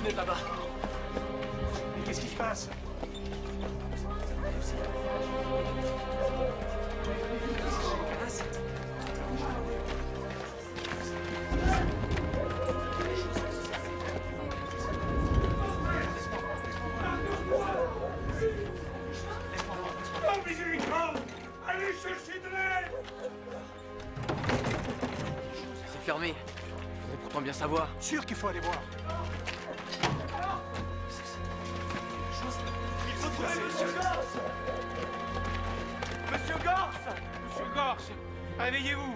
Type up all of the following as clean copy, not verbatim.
fenêtre là-bas. Mais qu'est-ce qui se passe? Oh, miséricorde! Allez chercher de l'aide! C'est fermé. Il faudrait pourtant bien savoir. Sûr qu'il faut aller voir. Il faut trouver Monsieur Gorse! Monsieur Gorse! Monsieur Gorse, réveillez-vous!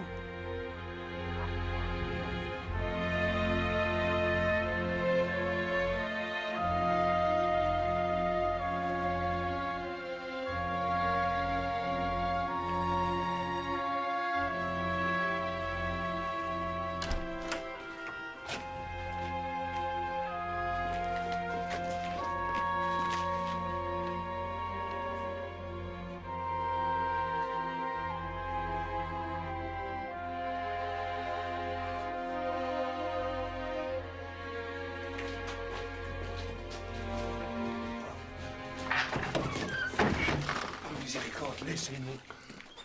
Miséricorde, laissez-nous.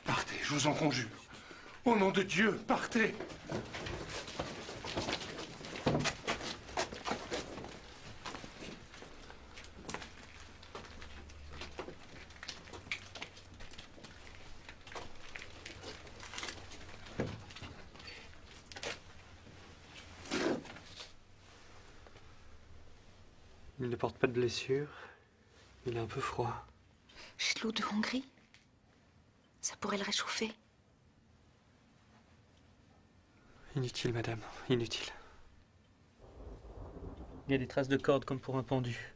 Partez, je vous en conjure. Au nom de Dieu, partez. Il ne porte pas de blessure. Il est un peu froid. J'ai de l'eau de Hongrie. Ça pourrait le réchauffer. Inutile, madame. Inutile. Il y a des traces de corde comme pour un pendu.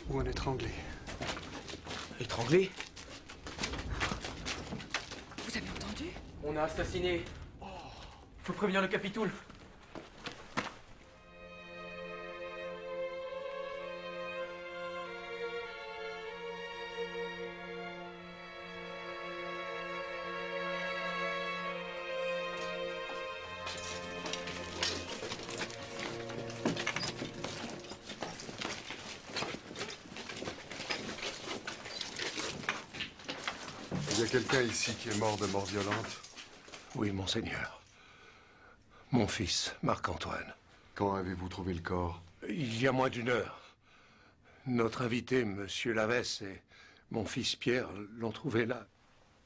Ou un étranglé. Étranglé? Vous avez entendu? On a assassiné. Faut prévenir le Capitoul. Il y a quelqu'un ici qui est mort de mort violente? Oui, monseigneur. Mon fils, Marc-Antoine. Quand avez-vous trouvé le corps? Il y a moins d'une heure. Notre invité, monsieur Lavesse, et mon fils Pierre l'ont trouvé là,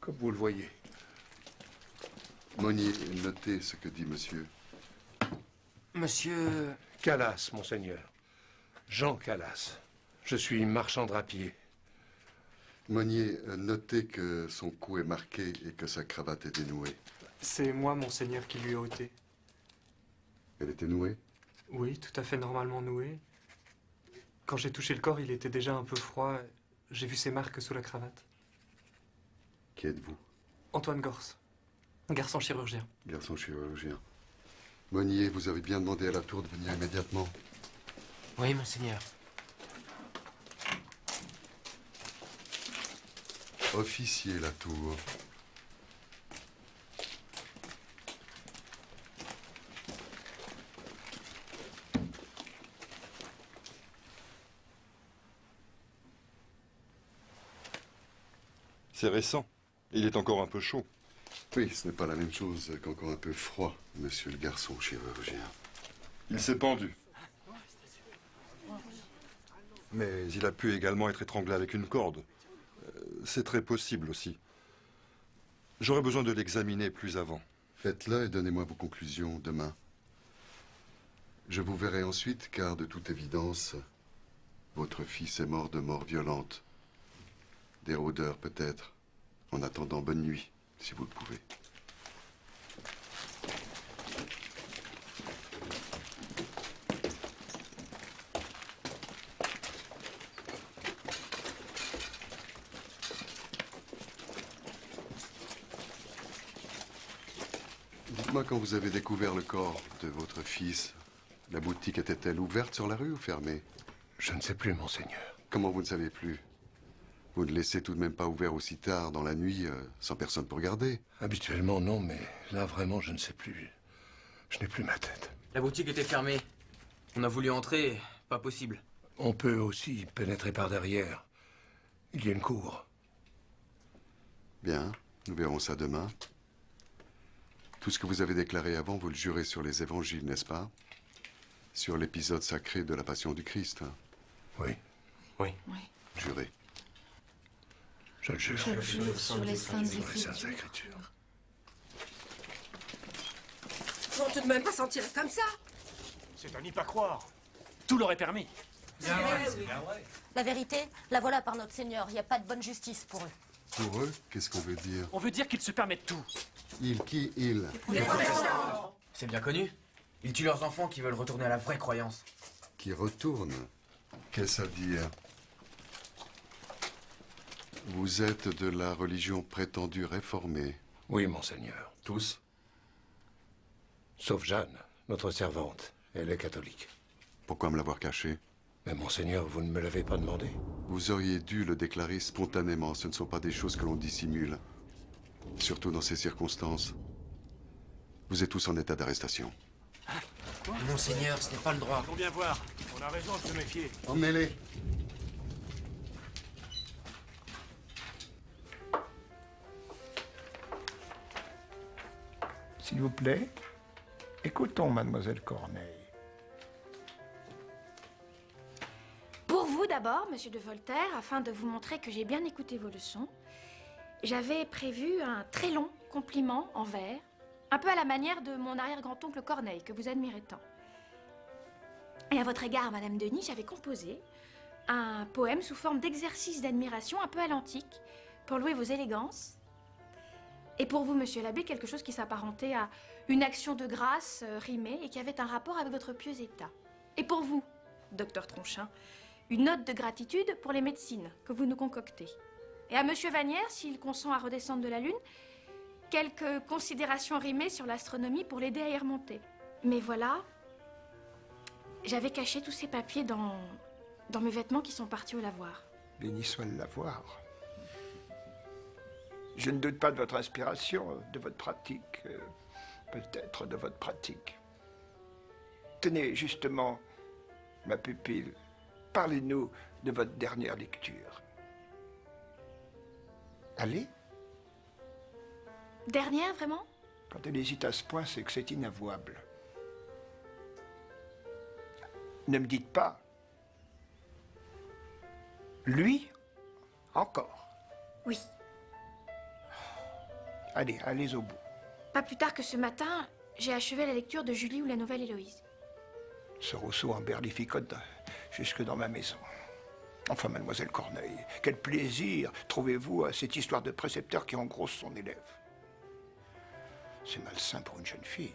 comme vous le voyez. Monnier, notez ce que dit monsieur. Monsieur... Calas, monseigneur. Jean Calas. Je suis marchand drapier. Monnier, notez que son cou est marqué et que sa cravate est dénouée. C'est moi, monseigneur, qui lui ai ôté. Elle était nouée? Oui, tout à fait normalement noué. Quand j'ai touché le corps, il était déjà un peu froid. J'ai vu ses marques sous la cravate. Qui êtes-vous? Antoine Gorse, garçon chirurgien. Garçon chirurgien. Monnier, vous avez bien demandé à la tour de venir immédiatement. Oui, monseigneur. Officier la tour. C'est récent. Il est encore un peu chaud. Oui, ce n'est pas la même chose qu'encore un peu froid, monsieur le garçon chirurgien. Il s'est pendu. Mais il a pu également être étranglé avec une corde. C'est très possible aussi. J'aurais besoin de l'examiner plus avant. Faites-le et donnez-moi vos conclusions demain. Je vous verrai ensuite, car de toute évidence, votre fils est mort de mort violente. Des rôdeurs peut-être. En attendant, bonne nuit, si vous le pouvez. Dites-moi, quand vous avez découvert le corps de votre fils, la boutique était-elle ouverte sur la rue ou fermée? Je ne sais plus, monseigneur. Comment vous ne savez plus? Vous ne laissez tout de même pas ouvert aussi tard dans la nuit, sans personne pour regarder? Habituellement, non, mais là, vraiment, je ne sais plus. Je n'ai plus ma tête. La boutique était fermée. On a voulu entrer, pas possible. On peut aussi pénétrer par derrière. Il y a une cour. Bien, nous verrons ça demain. Tout ce que vous avez déclaré avant, vous le jurez sur les évangiles, n'est-ce pas? Sur l'épisode sacré de la Passion du Christ. Hein? Oui, Oui. Juré. je le jure. Je le jure sur les saintes Sur les Saintes Écritures. Écritures. Faut tout de même pas s'en tirer comme ça. C'est à n'y pas croire. Tout l'aurait permis. La vérité, la voilà par notre Seigneur. Il n'y a pas de bonne justice pour eux. Pour eux, qu'est-ce qu'on veut dire? On veut dire qu'ils se permettent tout. Il, qui, il? C'est bien connu. Ils tuent leurs enfants qui veulent retourner à la vraie croyance. Qui retourne. Qu'est-ce à dire? Vous êtes de la religion prétendue réformée. Oui, monseigneur. Tous? Sauf Jeanne, notre servante. Elle est catholique. Pourquoi me l'avoir caché? Mais monseigneur, vous ne me l'avez pas demandé. Vous auriez dû le déclarer spontanément. Ce ne sont pas des choses que l'on dissimule. Surtout dans ces circonstances. Vous êtes tous en état d'arrestation. Monseigneur, ce n'est pas le droit. Faut bien voir. On a raison de se méfier. Emmenez-les. S'il vous plaît, écoutons mademoiselle Corneille. Pour vous d'abord, monsieur de Voltaire, afin de vous montrer que j'ai bien écouté vos leçons, j'avais prévu un très long compliment en vers, un peu à la manière de mon arrière-grand-oncle Corneille, que vous admirez tant. Et à votre égard, madame Denis, j'avais composé un poème sous forme d'exercice d'admiration un peu à l'antique, pour louer vos élégances. Et pour vous, monsieur l'abbé, quelque chose qui s'apparentait à une action de grâce rimée et qui avait un rapport avec votre pieux état. Et pour vous, docteur Tronchin, une note de gratitude pour les médecines que vous nous concoctez. Et à monsieur Vanière, s'il consent à redescendre de la Lune, quelques considérations rimées sur l'astronomie pour l'aider à y remonter. Mais voilà, j'avais caché tous ces papiers dans mes vêtements qui sont partis au lavoir. Béni soit le lavoir. Je ne doute pas de votre inspiration, de votre pratique, peut-être de votre pratique. Tenez, justement, ma pupille, parlez-nous de votre dernière lecture. Allez, Dernière, vraiment? quand elle hésite à ce point, c'est que c'est inavouable. Ne me dites pas. Lui, encore. Oui. Allez, allez au bout. Pas plus tard que ce matin, j'ai achevé la lecture de Julie ou la Nouvelle Héloïse. Ce Rousseau en berlificote jusque dans ma maison. Enfin, mademoiselle Corneille, quel plaisir trouvez-vous à cette histoire de précepteur qui engrosse son élève? C'est malsain pour une jeune fille.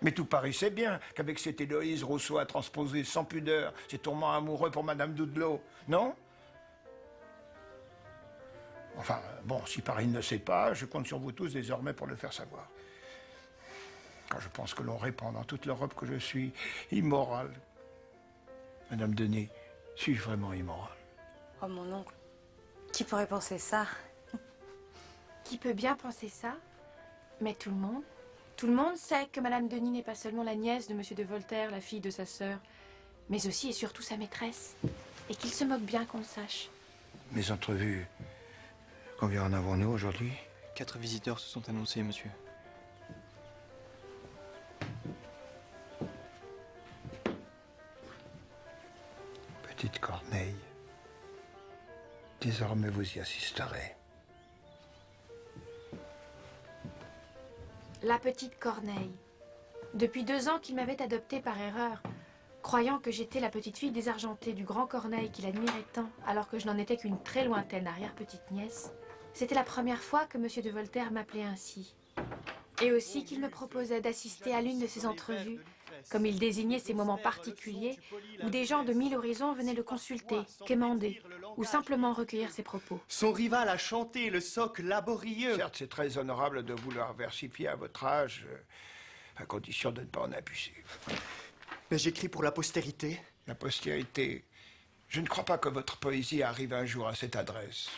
Mais tout paraissait bien qu'avec cette Héloïse, Rousseau a transposé sans pudeur ses tourments amoureux pour madame Doudelot, non? Enfin, bon, si Paris ne le sait pas, je compte sur vous tous désormais pour le faire savoir. Car je pense que l'on répand dans toute l'Europe que je suis immoral. Madame Denis, suis-je vraiment immoral? Oh mon oncle, qui pourrait penser ça? Qui peut bien penser ça? Mais tout le monde sait que madame Denis n'est pas seulement la nièce de monsieur de Voltaire, la fille de sa sœur, mais aussi et surtout sa maîtresse, et qu'il se moque bien qu'on le sache. Mes entrevues, combien en avons-nous aujourd'hui? 4 visiteurs se sont annoncés, monsieur. Petite Corneille, désormais vous y assisterez. La petite Corneille. Depuis 2 ans qu'il m'avait adoptée par erreur, croyant que j'étais la petite fille désargentée du grand Corneille qu'il admirait tant, alors que je n'en étais qu'une très lointaine arrière-petite-nièce, c'était la première fois que monsieur de Voltaire m'appelait ainsi. Et aussi qu'il me proposait d'assister à l'une de ses entrevues, comme il désignait ces moments particuliers où des gens de 1000 horizons venaient le consulter, quémander, ou simplement recueillir ses propos. Son rival a chanté le socle laborieux. Certes, c'est très honorable de vouloir versifier à votre âge, à condition de ne pas en abuser. Mais j'écris pour la postérité. La postérité. Je ne crois pas que votre poésie arrive un jour à cette adresse.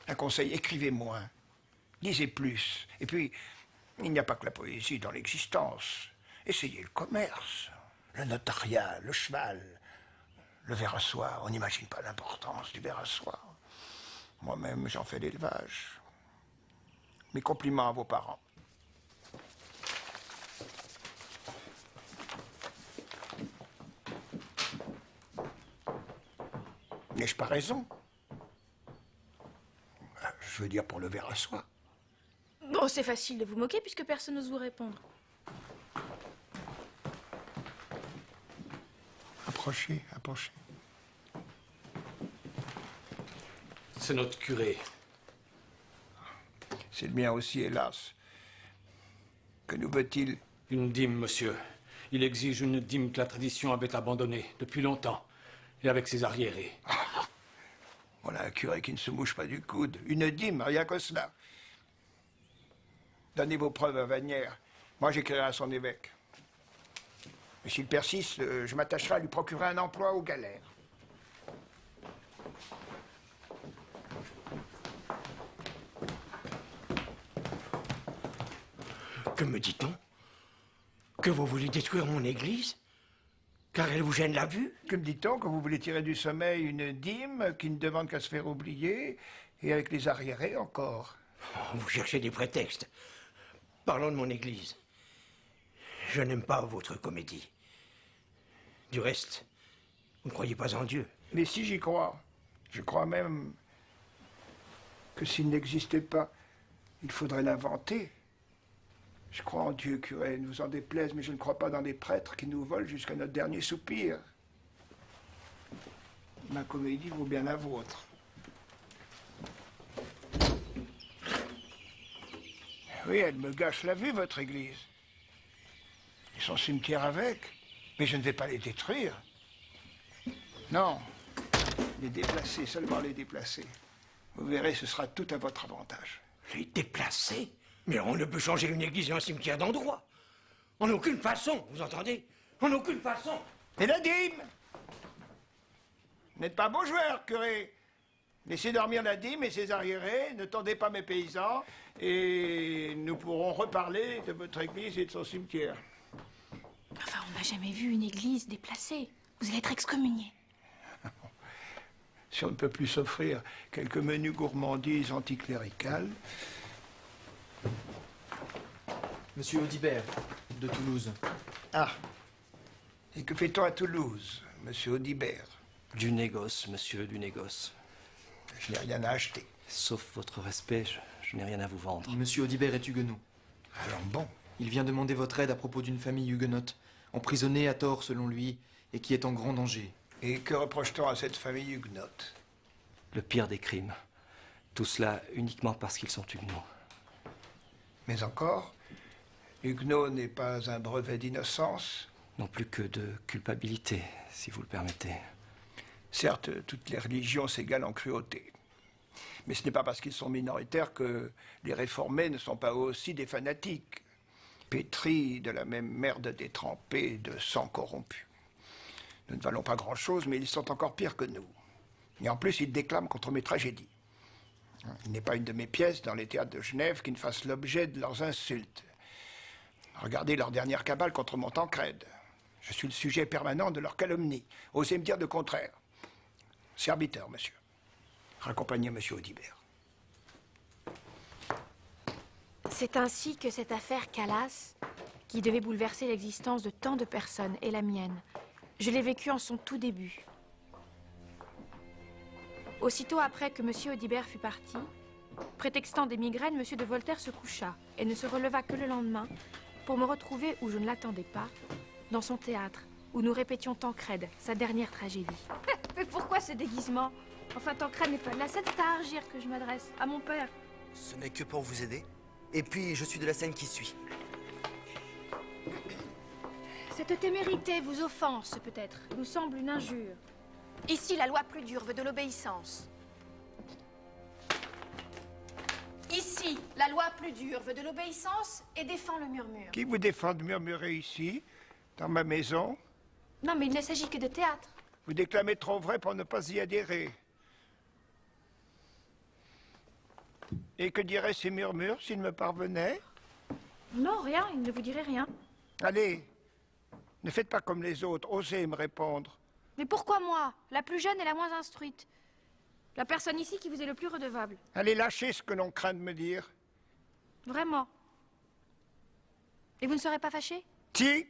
Un conseil, écrivez moins. Lisez plus. Et puis, il n'y a pas que la poésie dans l'existence. Essayez le commerce. Le notariat, le cheval, le ver à soie. On n'imagine pas l'importance du ver à soie. Moi-même, j'en fais l'élevage. Mes compliments à vos parents. N'ai-je pas raison? Je veux dire pour le ver à soie. Bon, c'est facile de vous moquer puisque personne n'ose vous répondre. Approchez, approchez. C'est notre curé. C'est le mien aussi, hélas. Que nous veut-il? Une dîme, monsieur. Il exige une dîme que la tradition avait abandonnée depuis longtemps. Et avec ses arriérés. Voilà un curé qui ne se mouche pas du coude. Une dîme, rien que cela. Donnez vos preuves à Vanière. Moi, j'écrirai à son évêque. Mais s'il persiste, je m'attacherai à lui procurer un emploi aux galères. Que me dit-on? Que vous voulez détruire mon église? Car elle vous gêne la vue? Que me dit-on? Que vous voulez tirer du sommeil une dîme qui ne demande qu'à se faire oublier, et avec les arriérés encore. Vous cherchez des prétextes. Parlons de mon église. Je n'aime pas votre comédie. Du reste, vous ne croyez pas en Dieu. Mais si j'y crois, je crois même que s'il n'existait pas, il faudrait l'inventer. Je crois en Dieu, curé, ne vous en déplaise, mais je ne crois pas dans les prêtres qui nous volent jusqu'à notre dernier soupir. Ma comédie vaut bien la vôtre. Oui, elle me gâche la vue, votre église. Et son cimetière avec. Mais je ne vais pas les détruire. Non. Les déplacer, seulement les déplacer. Vous verrez, ce sera tout à votre avantage. Les déplacer? Mais on ne peut changer une église et un cimetière d'endroit. En aucune façon, vous entendez? En aucune façon. Et la dîme? Vous n'êtes pas bon joueur, curé. Laissez dormir la dîme et ses arriérés, ne tendez pas mes paysans, et nous pourrons reparler de votre église et de son cimetière. Enfin, on n'a jamais vu une église déplacée. Vous allez être excommunié. Si on ne peut plus s'offrir quelques menus gourmandises anticléricales. Monsieur Audibert, de Toulouse. Ah. Et que fait-on à Toulouse, monsieur Audibert? Du négoce, monsieur, du négoce. Je n'ai rien à acheter. Sauf votre respect, je n'ai rien à vous vendre. Monsieur Audibert est huguenot. Alors bon. Il vient demander votre aide à propos d'une famille huguenote, emprisonnée à tort selon lui, et qui est en grand danger. Et que reproche-t-on à cette famille huguenote? Le pire des crimes. Tout cela uniquement parce qu'ils sont huguenots. Mais encore, huguenot n'est pas un brevet d'innocence. Non plus que de culpabilité, si vous le permettez. Certes, toutes les religions s'égalent en cruauté. Mais ce n'est pas parce qu'ils sont minoritaires que les réformés ne sont pas aussi des fanatiques, pétris de la même merde détrempée de sang corrompu. Nous ne valons pas grand-chose, mais ils sont encore pires que nous. Et en plus, ils déclament contre mes tragédies. Il n'est pas une de mes pièces dans les théâtres de Genève qui ne fasse l'objet de leurs insultes. Regardez leur dernière cabale contre mon Tancrède. Je suis le sujet permanent de leur calomnie. Osez me dire le contraire. Serviteur, monsieur. Raccompagnez monsieur Audibert. C'est ainsi que cette affaire Calas, qui devait bouleverser l'existence de tant de personnes, et la mienne, je l'ai vécue en son tout début. Aussitôt après que monsieur Audibert fut parti, prétextant des migraines, monsieur de Voltaire se coucha et ne se releva que le lendemain pour me retrouver où je ne l'attendais pas, dans son théâtre, où nous répétions Tancrède, sa dernière tragédie. Mais pourquoi ce déguisement? Enfin, Tancrède n'est pas de la scène, c'est à Argire que je m'adresse, à mon père. Ce n'est que pour vous aider. Et puis, je suis de la scène qui suit. Cette témérité vous offense, peut-être, nous semble une injure. Ici, la loi plus dure veut de l'obéissance. Ici, la loi plus dure veut de l'obéissance et défend le murmure. Qui vous défend de murmurer ici, dans ma maison? Non, mais il ne s'agit que de théâtre. Vous déclamez trop vrai pour ne pas y adhérer. Et que diraient ces murmures s'ils me parvenaient? Non, rien, il ne vous dirait rien. Allez, Ne faites pas comme les autres, osez me répondre. Mais pourquoi moi? La plus jeune et la moins instruite. La personne ici qui vous est le plus redevable. Allez lâcher ce que l'on craint de me dire. Vraiment. Et vous ne serez pas fâché? Si,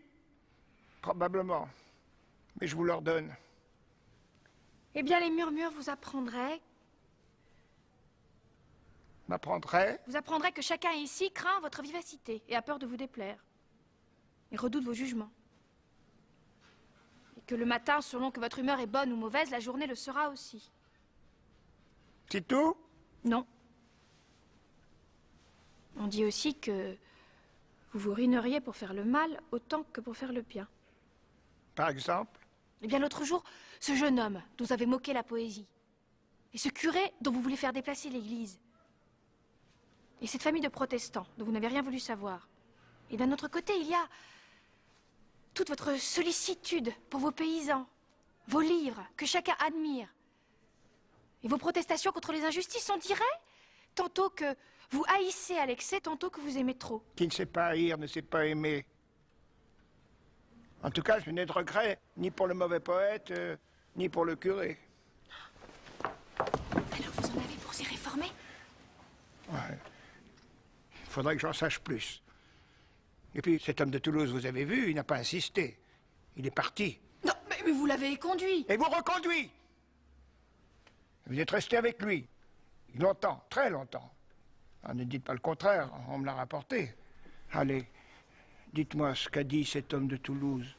probablement. Mais je vous l'ordonne. Eh bien, les murmures vous apprendraient... M'apprendrait? Vous apprendrez que chacun ici craint votre vivacité et a peur de vous déplaire. Et redoute vos jugements. Et que le matin, selon que votre humeur est bonne ou mauvaise, la journée le sera aussi. C'est tout? Non. On dit aussi que vous vous ruineriez pour faire le mal autant que pour faire le bien. Par exemple? Eh bien, l'autre jour, ce jeune homme dont vous avez moqué la poésie, et ce curé dont vous voulez faire déplacer l'église, et cette famille de protestants dont vous n'avez rien voulu savoir. Et d'un autre côté, il y a toute votre sollicitude pour vos paysans, vos livres que chacun admire, et vos protestations contre les injustices. On dirait tantôt que vous haïssez à l'excès, tantôt que vous aimez trop. Qui ne sait pas haïr ne sait pas aimer. En tout cas, je n'ai de regret, ni pour le mauvais poète, ni pour le curé. Alors vous en avez pour s'y réformer? Ouais. Il faudrait que j'en sache plus. Et puis, cet homme de Toulouse, vous avez vu, il n'a pas insisté. Il est parti. Non, mais vous l'avez conduit. Et vous reconduit. Vous êtes resté avec lui. Longtemps, très longtemps. Ah, ne dites pas le contraire, on me l'a rapporté. Allez, dites-moi ce qu'a dit cet homme de Toulouse.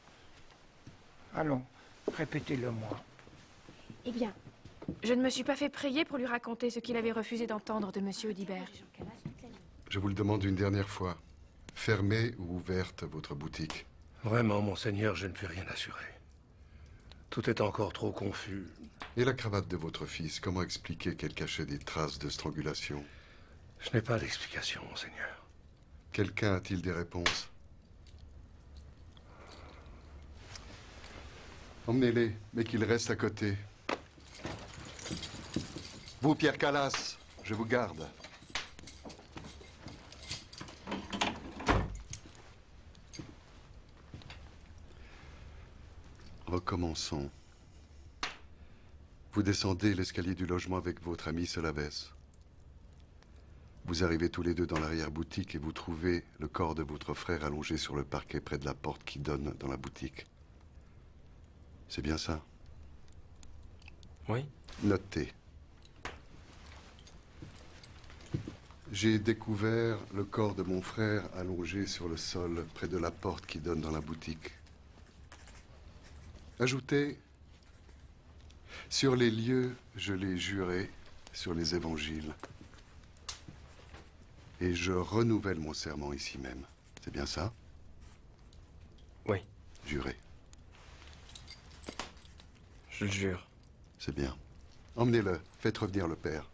Allons, répétez-le-moi. Eh bien, je ne me suis pas fait prier pour lui raconter ce qu'il avait refusé d'entendre de Monsieur Audibert. Je vous le demande une dernière fois. Fermez ou ouverte votre boutique? Vraiment, monseigneur, je ne puis rien assurer. Tout est encore trop confus. Et la cravate de votre fils, comment expliquer qu'elle cachait des traces de strangulation? Je n'ai pas d'explication, monseigneur. Quelqu'un a-t-il des réponses? Emmenez-les, mais qu'ils restent à côté. Vous, Pierre Calas, je vous garde. Recommençons. Vous descendez l'escalier du logement avec votre ami Solavès. Vous arrivez tous les deux dans l'arrière-boutique et vous trouvez le corps de votre frère allongé sur le parquet près de la porte qui donne dans la boutique. C'est bien ça? Oui. Notez. J'ai découvert le corps de mon frère allongé sur le sol près de la porte qui donne dans la boutique. Ajoutez, sur les lieux, je l'ai juré, sur les évangiles. Et je renouvelle mon serment ici même. C'est bien ça? Oui. Juré. Je le jure. C'est bien. Emmenez-le, faites revenir le père.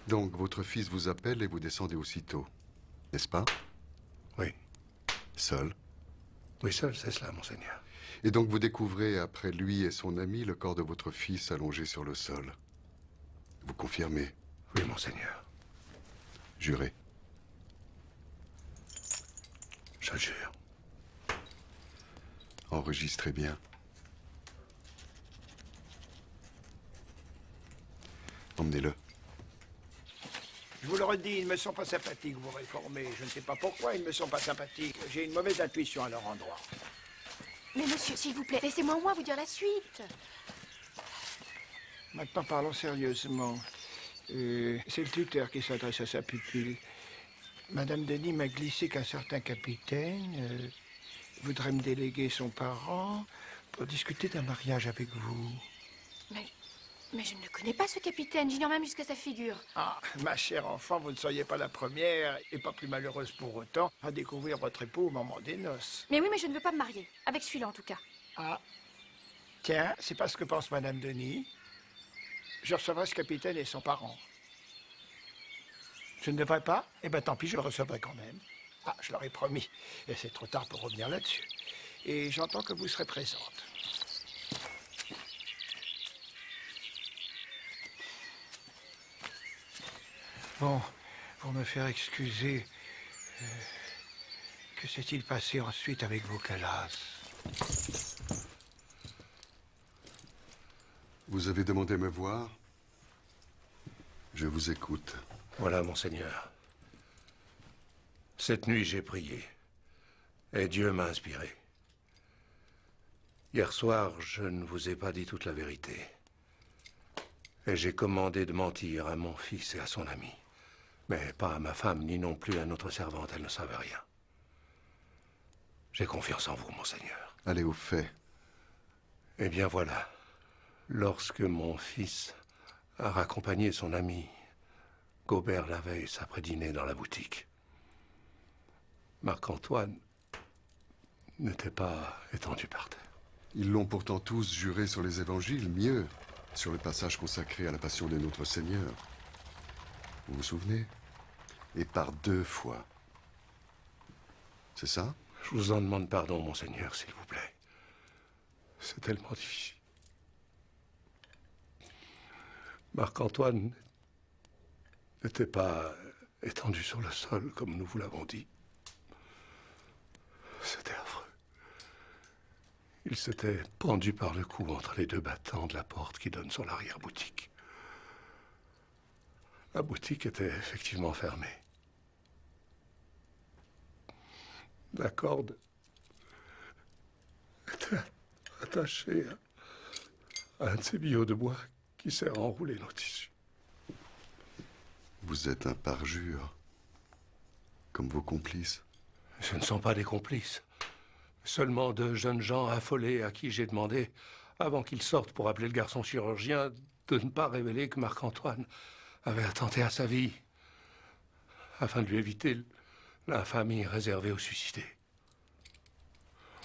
Donc, votre fils vous appelle et vous descendez aussitôt, n'est-ce pas? Oui. Seul? Oui, seul, c'est cela, monseigneur. Et donc vous découvrez, après lui et son ami, le corps de votre fils allongé sur le sol. Vous confirmez? Oui, monseigneur. Jurez. Je jure. Enregistrez bien. Emmenez-le. Je vous le redis, ils ne me sont pas sympathiques, vous réformez. Je ne sais pas pourquoi ils ne me sont pas sympathiques. J'ai une mauvaise intuition à leur endroit. Mais monsieur, s'il vous plaît, laissez-moi au moins vous dire la suite. Maintenant, parlons sérieusement. C'est le tuteur qui s'adresse à sa pupille. Madame Denis m'a glissé qu'un certain capitaine voudrait me déléguer son parent pour discuter d'un mariage avec vous. Mais je ne le connais pas, ce capitaine. J'ignore même jusqu'à sa figure. Ah, ma chère enfant, vous ne seriez pas la première, et pas plus malheureuse pour autant, à découvrir votre époux au moment des noces. Mais oui, mais je ne veux pas me marier. Avec celui-là, en tout cas. Ah, tiens, c'est pas ce que pense Madame Denis. Je recevrai ce capitaine et son parent. Je ne devrais pas? Eh bien, tant pis, je le recevrai quand même. Ah, je leur ai promis. Et c'est trop tard pour revenir là-dessus. et j'entends que vous serez présente. Bon, pour me faire excuser, que s'est-il passé ensuite avec vos Calas? Vous avez demandé à me voir? Je vous écoute. Voilà, monseigneur. Cette nuit, j'ai prié. Et Dieu m'a inspiré. Hier soir, je ne vous ai pas dit toute la vérité. Et j'ai commandé de mentir à mon fils et à son ami. Mais pas à ma femme, ni non plus à notre servante. Elle ne savait rien. J'ai confiance en vous, monseigneur. Allez au fait. Eh bien voilà. Lorsque mon fils a raccompagné son ami Gaubert la veille après dîner dans la boutique, Marc-Antoine n'était pas étendu par terre. Ils l'ont pourtant tous juré sur les évangiles, mieux, sur le passage consacré à la passion de notre Seigneur. Vous vous souvenez? Et par 2 fois. C'est ça? Je vous en demande pardon, monseigneur, s'il vous plaît. C'est tellement difficile. Marc-Antoine n'était pas étendu sur le sol, comme nous vous l'avons dit. C'était affreux. Il s'était pendu par le cou entre les 2 battants de la porte qui donne sur l'arrière-boutique. La boutique était effectivement fermée. La corde était attachée à un de ces billots de bois qui sert à enrouler nos tissus. Vous êtes un parjure, comme vos complices. Ce ne sont pas des complices. Seulement 2 jeunes gens affolés à qui j'ai demandé, avant qu'ils sortent pour appeler le garçon chirurgien, de ne pas révéler que Marc-Antoine avait attenté à sa vie, afin de lui éviter l'infamie réservée aux suicidés.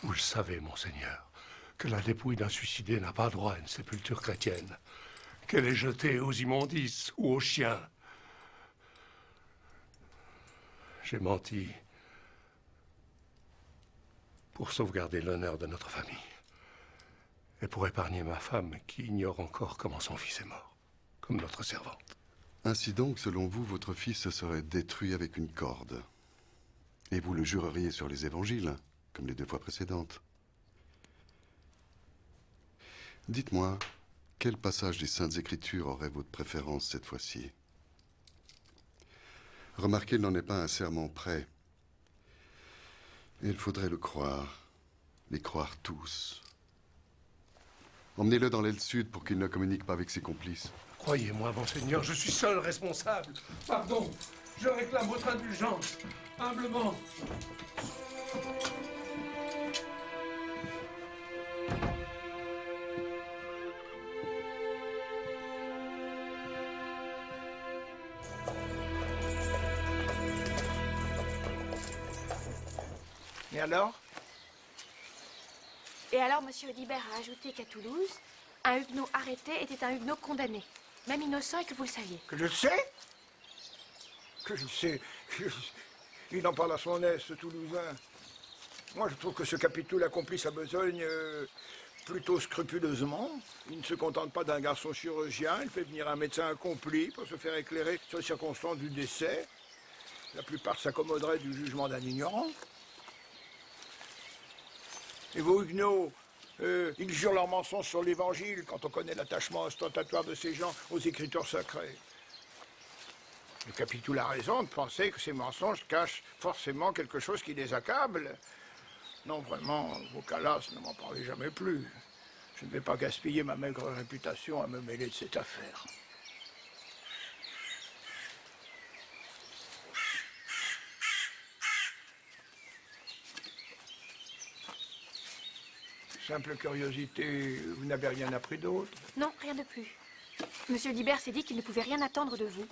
Vous le savez, monseigneur, que la dépouille d'un suicidé n'a pas droit à une sépulture chrétienne, qu'elle est jetée aux immondices ou aux chiens. J'ai menti pour sauvegarder l'honneur de notre famille et pour épargner ma femme qui ignore encore comment son fils est mort, comme notre servante. Ainsi donc, selon vous, votre fils se serait détruit avec une corde. Et vous le jureriez sur les évangiles, comme les 2 fois précédentes. Dites-moi, quel passage des Saintes Écritures aurait votre préférence cette fois-ci? Remarquez, il n'en est pas un serment prêt. Et il faudrait le croire, les croire tous. Emmenez-le dans l'aile sud pour qu'il ne communique pas avec ses complices. Croyez-moi, monseigneur, je suis seul responsable. Pardon, je réclame votre indulgence, humblement. Et alors? Et alors, monsieur Audibert a ajouté qu'à Toulouse, un huguenot arrêté était un huguenot condamné, même innocent, et que vous le saviez. Que je sais? Que je sais? Il en parle à son aise, ce Toulousain. Moi, je trouve que ce capitoul accomplit sa besogne plutôt scrupuleusement. Il ne se contente pas d'un garçon chirurgien, il fait venir un médecin accompli pour se faire éclairer sur les circonstances du décès. La plupart s'accommoderaient du jugement d'un ignorant. Et vos huguenots, ils jurent leurs mensonges sur l'Évangile quand on connaît l'attachement ostentatoire de ces gens aux Écritures sacrées. Le capitoul a raison de penser que ces mensonges cachent forcément quelque chose qui les accable. Non, vraiment, vos Calas, ne m'en parlez jamais plus. Je ne vais pas gaspiller ma maigre réputation à me mêler de cette affaire. Simple curiosité, vous n'avez rien appris d'autre? Non, rien de plus. Monsieur Audibert s'est dit qu'il ne pouvait rien attendre de vous.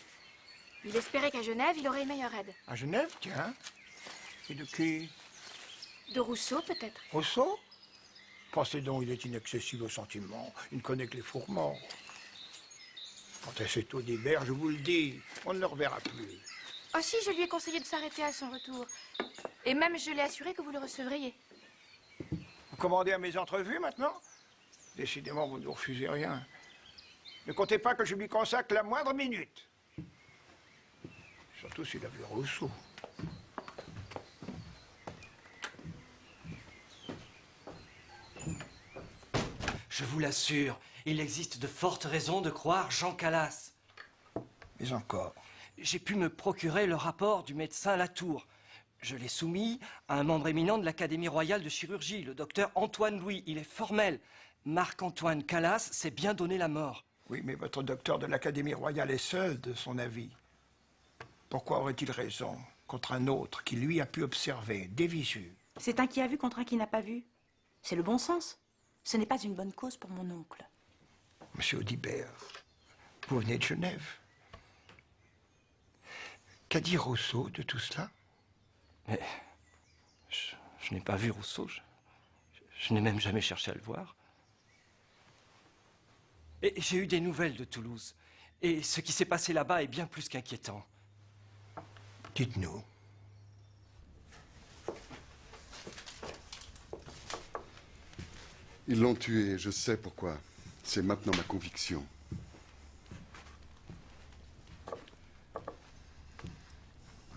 Il espérait qu'à Genève, il aurait une meilleure aide. À Genève, tiens. Et de qui? De Rousseau, peut-être. Rousseau? Pensez donc, il est inaccessible aux sentiments. Il ne connaît que les fourments. Quant à cet Audibert, je vous le dis, on ne le reverra plus. Oh si, je lui ai conseillé de s'arrêter à son retour. Et même, je l'ai assuré que vous le recevriez. commandez à mes entrevues maintenant? Décidément, vous ne nous refusez rien. Ne comptez pas que je lui consacre la moindre minute. Surtout s'il a vu Rousseau. Je vous l'assure, il existe de fortes raisons de croire Jean Calas. Mais encore. J'ai pu me procurer le rapport du médecin Latour. Je l'ai soumis à un membre éminent de l'Académie royale de chirurgie, le docteur Antoine Louis. Il est formel. Marc-Antoine Calas s'est bien donné la mort. Oui, mais votre docteur de l'Académie royale est seul de son avis. Pourquoi aurait-il raison contre un autre qui, lui, a pu observer des visus? C'est un qui a vu contre un qui n'a pas vu. C'est le bon sens. Ce n'est pas une bonne cause pour mon oncle. Monsieur Audibert, vous venez de Genève. Qu'a dit Rousseau de tout cela? Mais je n'ai pas vu Rousseau. Je n'ai même jamais cherché à le voir. Et j'ai eu des nouvelles de Toulouse. Et ce qui s'est passé là-bas est bien plus qu'inquiétant. Dites-nous. Ils l'ont tué, je sais pourquoi. C'est maintenant ma conviction.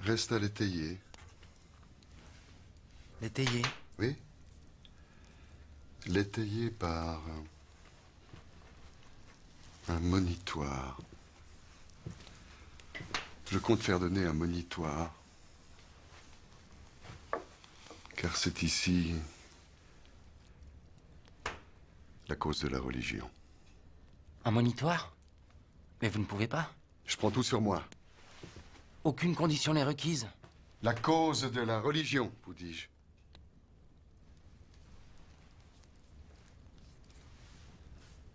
Reste à l'étayer. L'étayer? Oui. L'étayer par un monitoire. Je compte faire donner un monitoire. Car c'est ici la cause de la religion. Un monitoire? Mais vous ne pouvez pas. Je prends tout sur moi. Aucune condition n'est requise. La cause de la religion, vous dis-je.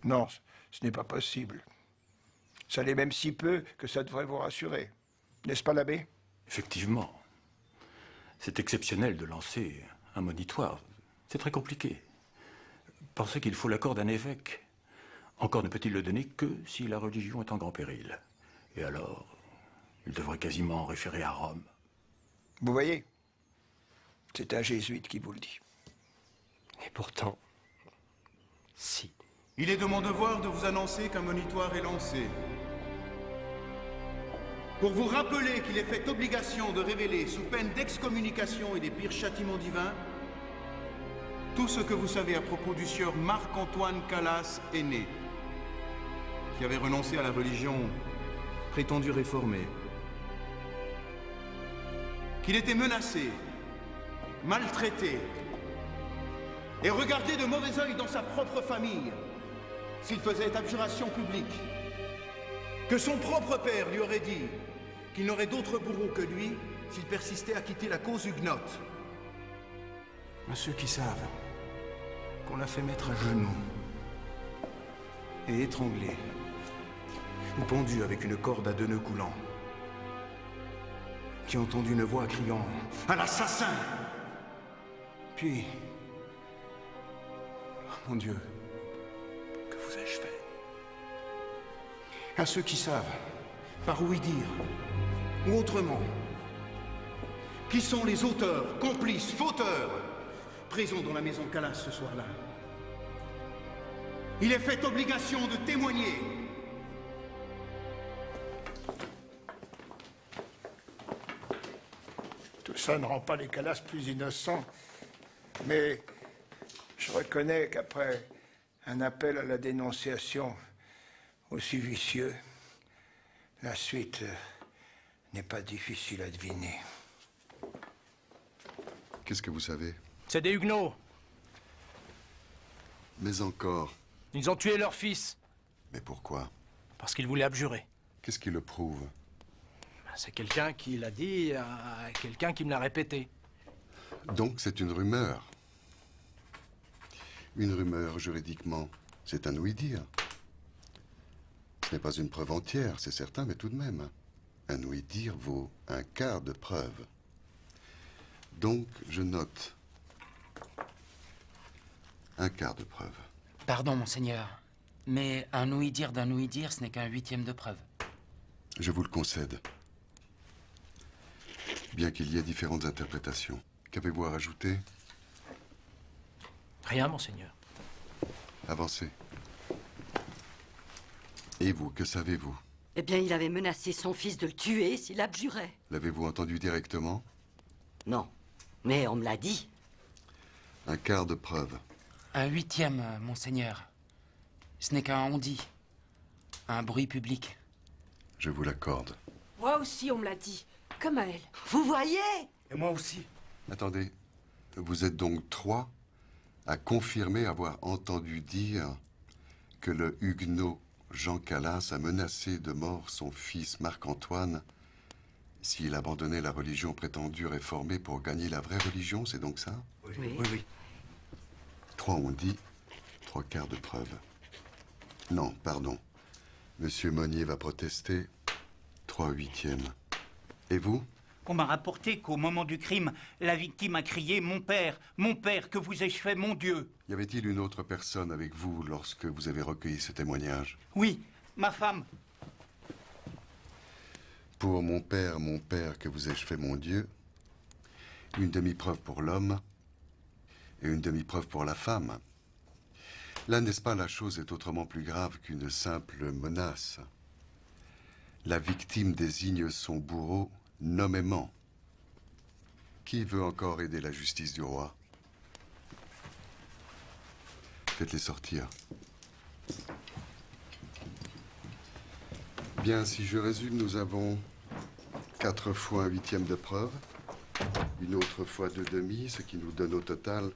Non, ce n'est pas possible. Ça l'est même si peu que ça devrait vous rassurer. N'est-ce pas, l'abbé? Effectivement. C'est exceptionnel de lancer un monitoire. C'est très compliqué. Pensez qu'il faut l'accord d'un évêque. Encore ne peut-il le donner que si la religion est en grand péril. Et alors, il devrait quasiment en référer à Rome. Vous voyez, c'est un jésuite qui vous le dit. Et pourtant, si. Il est de mon devoir de vous annoncer qu'un monitoire est lancé. Pour vous rappeler qu'il est fait obligation de révéler, sous peine d'excommunication et des pires châtiments divins, tout ce que vous savez à propos du sieur Marc-Antoine Calas aîné, qui avait renoncé à la religion prétendue réformée, qu'il était menacé, maltraité et regardé de mauvais œil dans sa propre famille s'il faisait abjuration publique, que son propre père lui aurait dit qu'il n'aurait d'autre bourreau que lui s'il persistait à quitter la cause huguenote. À ceux qui savent qu'on l'a fait mettre à genoux et étranglé, ou pendu avec une corde à 2 nœuds coulants, qui ont entendu une voix criant « À l'assassin !» Puis, oh mon Dieu, que vous ai-je fait? À ceux qui savent, par oui dire, ou autrement, qui sont les auteurs, complices, fauteurs, présents dans la maison Calas ce soir-là. Il est fait obligation de témoigner. Tout ça ne rend pas les Calas plus innocents. Mais je reconnais qu'après un appel à la dénonciation aussi vicieux, la suite n'est pas difficile à deviner. Qu'est-ce que vous savez? C'est des Huguenots. Mais encore. Ils ont tué leur fils. Mais pourquoi? Parce qu'ils voulaient abjurer. Qu'est-ce qui le prouve? C'est quelqu'un qui l'a dit à quelqu'un qui me l'a répété. Donc c'est une rumeur. Une rumeur, juridiquement, c'est un ouï-dire. Ce n'est pas une preuve entière, c'est certain, mais tout de même. Un ouï-dire vaut un quart de preuve. Donc, je note un quart de preuve. Pardon, monseigneur, mais un ouï-dire d'un ouï-dire, ce n'est qu'un 8e de preuve. Je vous le concède. Bien qu'il y ait différentes interprétations. Qu'avez-vous à rajouter? Rien, monseigneur. Avancez. Et vous, que savez-vous? Eh bien, il avait menacé son fils de le tuer s'il abjurait. L'avez-vous entendu directement? Non, mais on me l'a dit. Un quart de preuve. Un huitième, monseigneur. Ce n'est qu'un on-dit. Un bruit public. Je vous l'accorde. Moi aussi, on me l'a dit. Comme à elle. Vous voyez? Et moi aussi. Attendez. Vous êtes donc 3 à confirmer avoir entendu dire que le huguenot Jean Calas a menacé de mort son fils Marc-Antoine s'il abandonnait la religion prétendue réformée pour gagner la vraie religion, c'est donc ça? Oui. 3 ont dit, 3 quarts de preuve. Non, pardon. Monsieur Monnier va protester, 3 huitièmes. Et vous? On m'a rapporté qu'au moment du crime, la victime a crié « Mon père, que vous ai-je fait, mon Dieu ?» Y avait-il une autre personne avec vous lorsque vous avez recueilli ce témoignage? Oui, ma femme. Pour mon père, que vous ai-je fait, mon Dieu, une demi-preuve pour l'homme et une demi-preuve pour la femme. Là, n'est-ce pas, la chose est autrement plus grave qu'une simple menace. La victime désigne son bourreau nommément. Qui veut encore aider la justice du roi? Faites-les sortir. Bien, si je résume, nous avons 4 fois un huitième de preuve, une autre fois 2 demi, ce qui nous donne au total,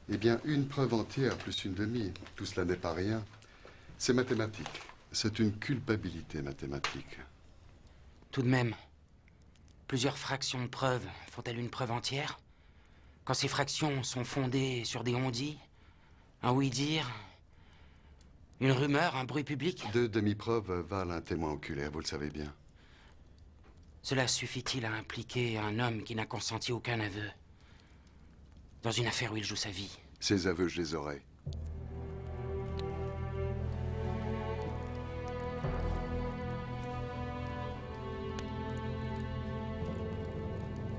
eh bien, une preuve entière plus une demi. Tout cela n'est pas rien. C'est mathématique. C'est une culpabilité mathématique. Tout de même, plusieurs fractions de preuves font-elles une preuve entière? Quand ces fractions sont fondées sur des on-dit, un oui-dire, une rumeur, un bruit public? 2 demi-preuves valent un témoin oculaire, vous le savez bien. Cela suffit-il à impliquer un homme qui n'a consenti aucun aveu dans une affaire où il joue sa vie? Ces aveux, je les aurai.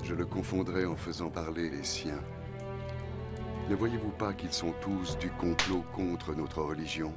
Je le confondrai en faisant parler les siens. Ne voyez-vous pas qu'ils sont tous du complot contre notre religion?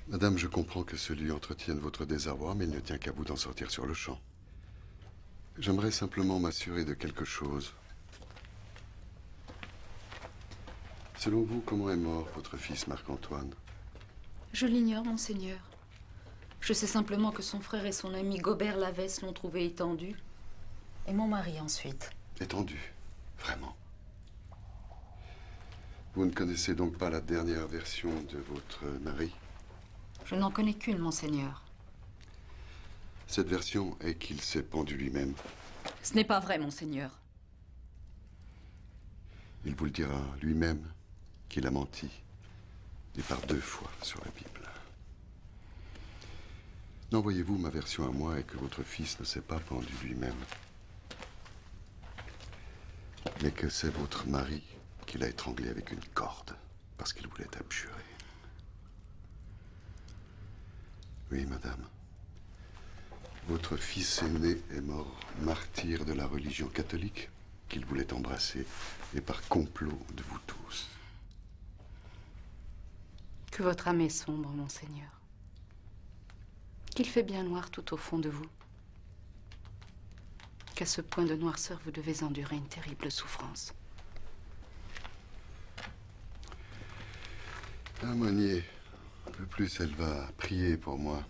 Madame, je comprends que ce lieu entretienne votre désarroi, mais il ne tient qu'à vous d'en sortir sur le champ. J'aimerais simplement m'assurer de quelque chose. Selon vous, comment est mort votre fils Marc-Antoine? Je l'ignore, monseigneur. Je sais simplement que son frère et son ami Gobert Lavesse l'ont trouvé étendu. Et mon mari ensuite. Étendu? Vraiment? Vous ne connaissez donc pas la dernière version de votre mari? Je n'en connais qu'une, monseigneur. Cette version est qu'il s'est pendu lui-même. Ce n'est pas vrai, monseigneur. Il vous le dira lui-même qu'il a menti, et par 2 fois sur la Bible. Non, voyez-vous, ma version à moi est que votre fils ne s'est pas pendu lui-même, mais que c'est votre mari qui l'a étranglé avec une corde, parce qu'il voulait abjurer. Oui, madame. Votre fils aîné est mort martyr de la religion catholique qu'il voulait embrasser, et par complot de vous tous. Que votre âme est sombre, monseigneur. Qu'il fait bien noir tout au fond de vous. Qu'à ce point de noirceur, vous devez endurer une terrible souffrance. Ah, Monnier, le plus elle va prier pour moi.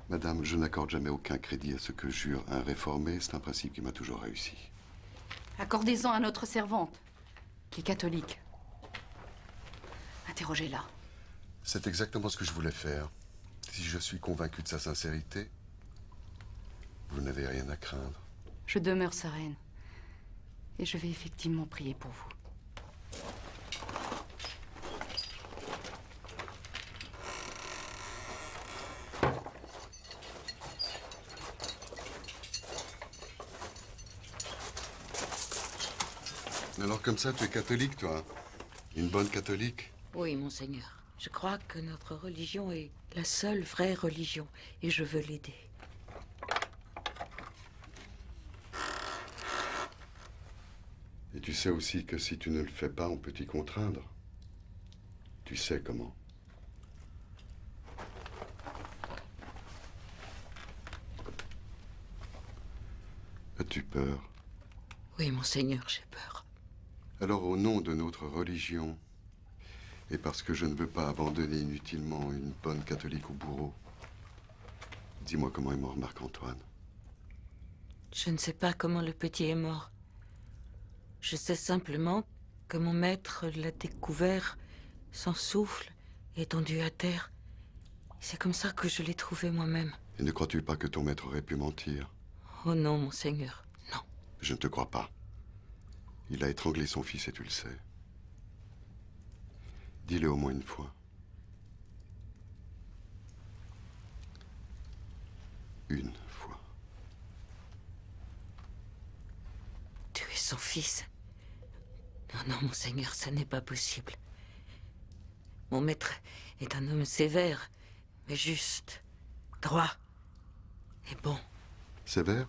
Madame, je n'accorde jamais aucun crédit à ce que jure un réformé. C'est un principe qui m'a toujours réussi. Accordez-en à notre servante, qui est catholique. Interrogez-la. C'est exactement ce que je voulais faire. Si je suis convaincu de sa sincérité, vous n'avez rien à craindre. Je demeure sereine. Et je vais effectivement prier pour vous. Alors comme ça, tu es catholique, toi? Une bonne catholique? Oui, monseigneur. Je crois que notre religion est la seule vraie religion, et je veux l'aider. Et tu sais aussi que si tu ne le fais pas, on peut t'y contraindre. Tu sais comment. As-tu peur? Oui, monseigneur, j'ai peur. Alors, au nom de notre religion, et parce que je ne veux pas abandonner inutilement une bonne catholique au bourreau, dis-moi comment est mort Marc-Antoine. Je ne sais pas comment le petit est mort. Je sais simplement que mon maître l'a découvert sans souffle, étendu à terre. C'est comme ça que je l'ai trouvé moi-même. Et ne crois-tu pas que ton maître aurait pu mentir? Oh non, monseigneur, non. Je ne te crois pas. Il a étranglé son fils et tu le sais. Dis-le au moins une fois. Une fois. Tuer son fils? Non, non, monseigneur, ça n'est pas possible. Mon maître est un homme sévère, mais juste, droit et bon. Sévère?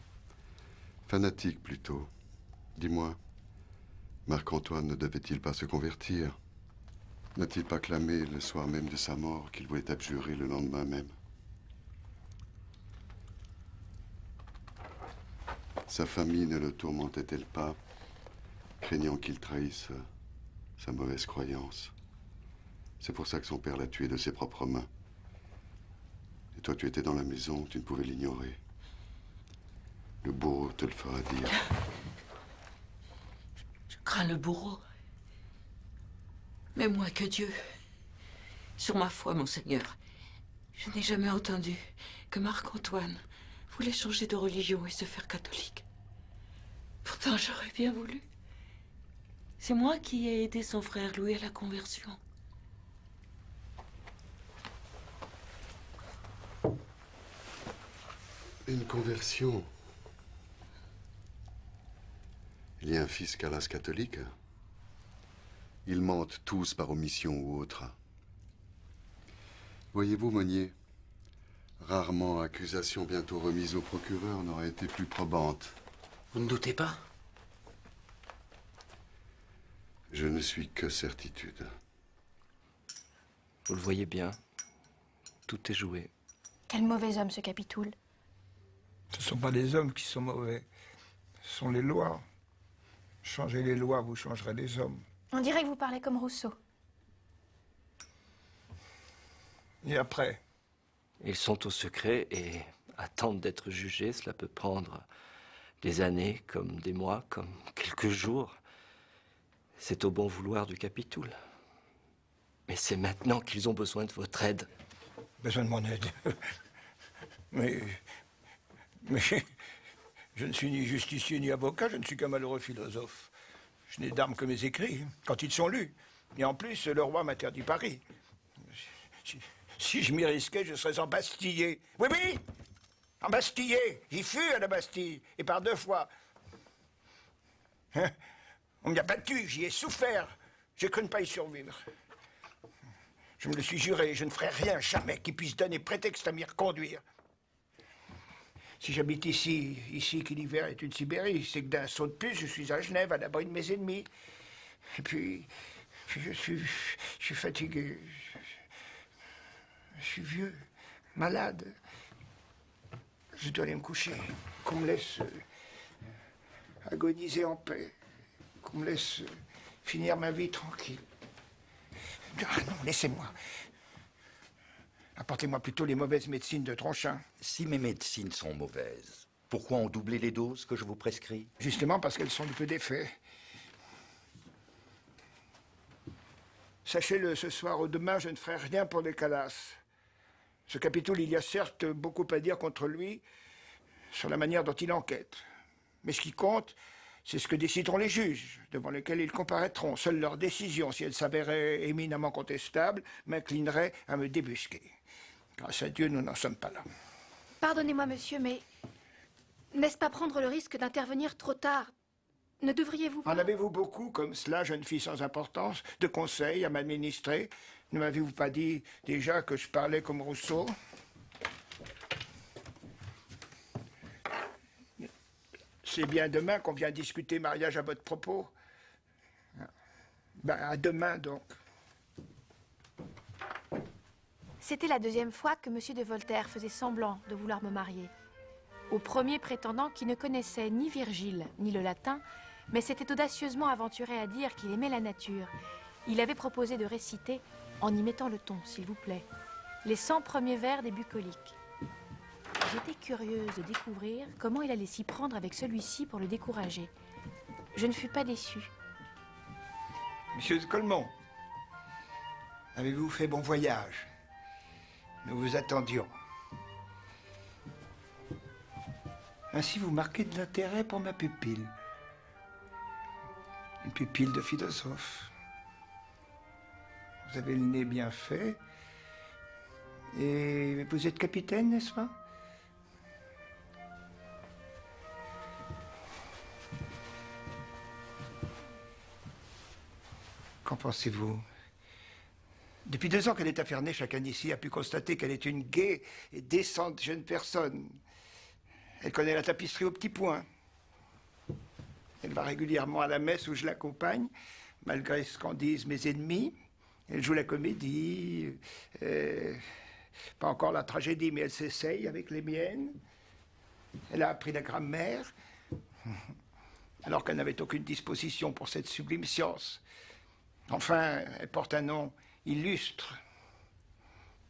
Fanatique plutôt. Dis-moi, Marc-Antoine ne devait-il pas se convertir? N'a-t-il pas clamé le soir même de sa mort qu'il voulait abjurer le lendemain même? Sa famille ne le tourmentait-elle pas, craignant qu'il trahisse sa mauvaise croyance? C'est pour ça que son père l'a tué de ses propres mains. Et toi, tu étais dans la maison, tu ne pouvais l'ignorer. Le bourreau te le fera dire. Je crains le bourreau. Mais moi que Dieu. Sur ma foi, monseigneur, je n'ai jamais entendu que Marc-Antoine voulait changer de religion et se faire catholique. Pourtant, j'aurais bien voulu. C'est moi qui ai aidé son frère Louis à la conversion. Une conversion. Il y a un fils Calas catholique. Ils mentent tous par omission ou autre. Voyez-vous, Monnier, rarement accusation bientôt remise au procureur n'aurait été plus probante. Vous ne doutez pas? Je ne suis que certitude. Vous le voyez bien. Tout est joué. Quel mauvais homme, ce Capitoul. Ce ne sont pas les hommes qui sont mauvais. Ce sont les lois. Changez les lois, vous changerez les hommes. On dirait que vous parlez comme Rousseau. Et après? Ils sont au secret et attendent d'être jugés. Cela peut prendre des années, comme des mois, comme quelques jours. C'est au bon vouloir du Capitoul. Mais c'est maintenant qu'ils ont besoin de votre aide. Besoin de mon aide. Mais je ne suis ni justicier ni avocat, je ne suis qu'un malheureux philosophe. Je n'ai d'armes que mes écrits, quand ils sont lus. Et en plus, le roi m'interdit Paris. Si je m'y risquais, je serais embastillé. Oui, oui, embastillé. J'y fus à la Bastille, et par 2 fois. Hein? On m'y a battu, j'y ai souffert. J'ai cru ne pas y survivre. Je me le suis juré, je ne ferai rien, jamais, qui puisse donner prétexte à m'y reconduire. Si j'habite ici que l'hiver est une Sibérie, c'est que d'un saut de plus, je suis à Genève, à l'abri de mes ennemis. Et puis je suis fatigué. Je suis vieux, malade. Je dois aller me coucher. Qu'on me laisse agoniser en paix. Qu'on me laisse finir ma vie tranquille. Ah non, laissez-moi. Apportez-moi plutôt les mauvaises médecines de Tronchin. Si mes médecines sont mauvaises, pourquoi en doubler les doses que je vous prescris? Justement parce qu'elles sont de peu d'effet. Sachez-le, ce soir ou demain, je ne ferai rien pour les Calas. Ce Capitoul, il y a certes beaucoup à dire contre lui sur la manière dont il enquête. Mais ce qui compte, c'est ce que décideront les juges, devant lesquels ils comparaîtront. Seule leur décision, si elle s'avérait éminemment contestable, m'inclinerait à me débusquer. Grâce à Dieu, nous n'en sommes pas là. Pardonnez-moi, monsieur, mais n'est-ce pas prendre le risque d'intervenir trop tard Ne devriez-vous pas... En avez-vous beaucoup comme cela, jeune fille sans importance, de conseils à m'administrer? Ne m'avez-vous pas dit déjà que je parlais comme Rousseau? C'est bien demain qu'on vient discuter mariage à votre propos? Ben, à demain, donc. C'était la deuxième fois que M. de Voltaire faisait semblant de vouloir me marier. Au premier prétendant qui ne connaissait ni Virgile ni le latin, mais s'était audacieusement aventuré à dire qu'il aimait la nature. Il avait proposé de réciter, en y mettant le ton, s'il vous plaît, les 100 premiers vers des bucoliques. J'étais curieuse de découvrir comment il allait s'y prendre avec celui-ci pour le décourager. Je ne fus pas déçue. Monsieur de Colmont, avez-vous fait bon voyage? Nous vous attendions. Ainsi, vous marquez de l'intérêt pour ma pupille. Une pupille de philosophe. Vous avez le nez bien fait. Et vous êtes capitaine, n'est-ce pas? Qu'en pensez-vous? Depuis 2 ans qu'elle est à Ferney, chacun ici a pu constater qu'elle est une gaie et décente jeune personne. Elle connaît la tapisserie au petit point. Elle va régulièrement à la messe où je l'accompagne, malgré ce qu'en disent mes ennemis. Elle joue la comédie, pas encore la tragédie, mais elle s'essaye avec les miennes. Elle a appris la grammaire, alors qu'elle n'avait aucune disposition pour cette sublime science. Enfin, elle porte un nom illustre.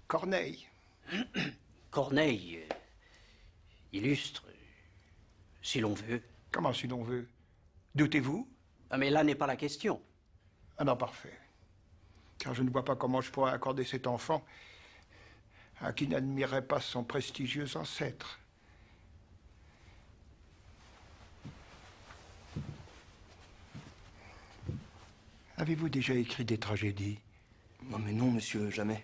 Corneille. Corneille, illustre, si l'on veut. Comment si l'on veut? Doutez-vous? Ah, mais là n'est pas la question. Ah non, parfait. Car je ne vois pas comment je pourrais accorder cet enfant à qui n'admirerait pas son prestigieux ancêtre. Avez-vous déjà écrit des tragédies? Non, mais non, monsieur, jamais.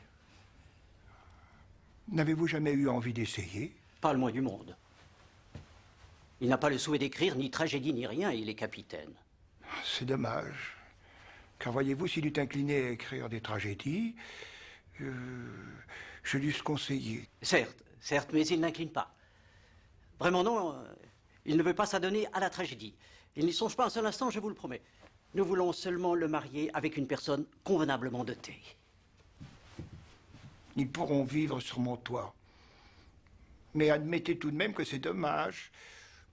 N'avez-vous jamais eu envie d'essayer? Pas le moins du monde. Il n'a pas le souhait d'écrire ni tragédie ni rien, il est capitaine. C'est dommage. Car voyez-vous, s'il eût incliné à écrire des tragédies, je l'eusse conseillé. Certes, mais il n'incline pas. Vraiment non, il ne veut pas s'adonner à la tragédie. Il n'y songe pas un seul instant, je vous le promets. Nous voulons seulement le marier avec une personne convenablement dotée. Ils pourront vivre sur mon toit. Mais admettez tout de même que c'est dommage,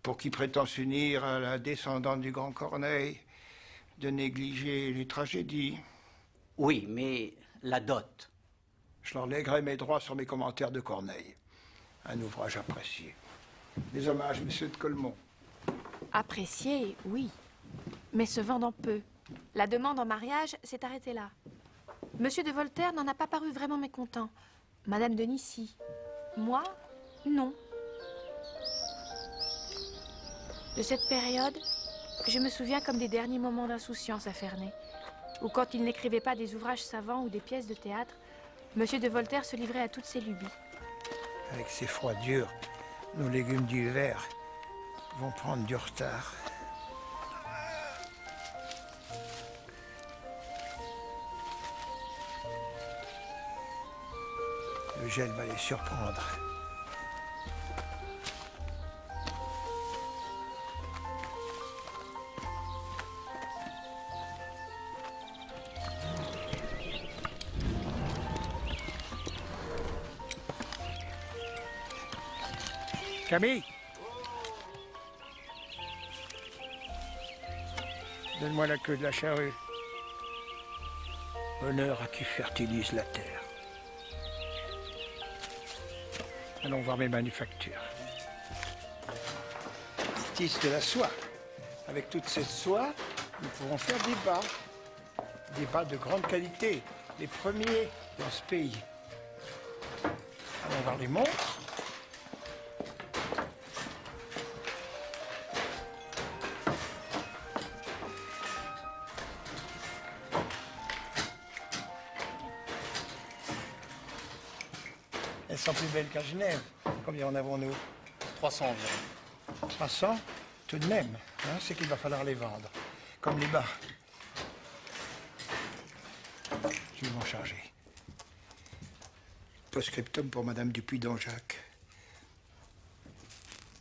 pour qui prétend s'unir à la descendante du grand Corneille, de négliger les tragédies. Oui, mais la dot. Je leur lèguerai mes droits sur mes commentaires de Corneille. Un ouvrage apprécié. Des hommages, monsieur de Colmont. Apprécié, oui, mais se vendant peu. La demande en mariage s'est arrêtée là. Monsieur de Voltaire n'en a pas paru vraiment mécontent. Madame de Nissy. Moi, non. De cette période, je me souviens comme des derniers moments d'insouciance à Ferney, où quand il n'écrivait pas des ouvrages savants ou des pièces de théâtre, Monsieur de Voltaire se livrait à toutes ses lubies. Avec ces froids durs, nos légumes d'hiver vont prendre du retard. Le gel va les surprendre. Camille, donne-moi la queue de la charrue. Honneur à qui fertilise la terre. Allons voir mes manufactures. Ils tissent de la soie. Avec toute cette soie, nous pourrons faire des bas. Des bas de grande qualité, les premiers dans ce pays. Allons voir les montres. Elles sont plus belles qu'à Genève. Combien en avons-nous? 300 environ. 300? Tout de même. hein, c'est qu'il va falloir les vendre. Comme les bas. Je vais m'en charger. Post-scriptum pour Madame Dupuis-Donjac.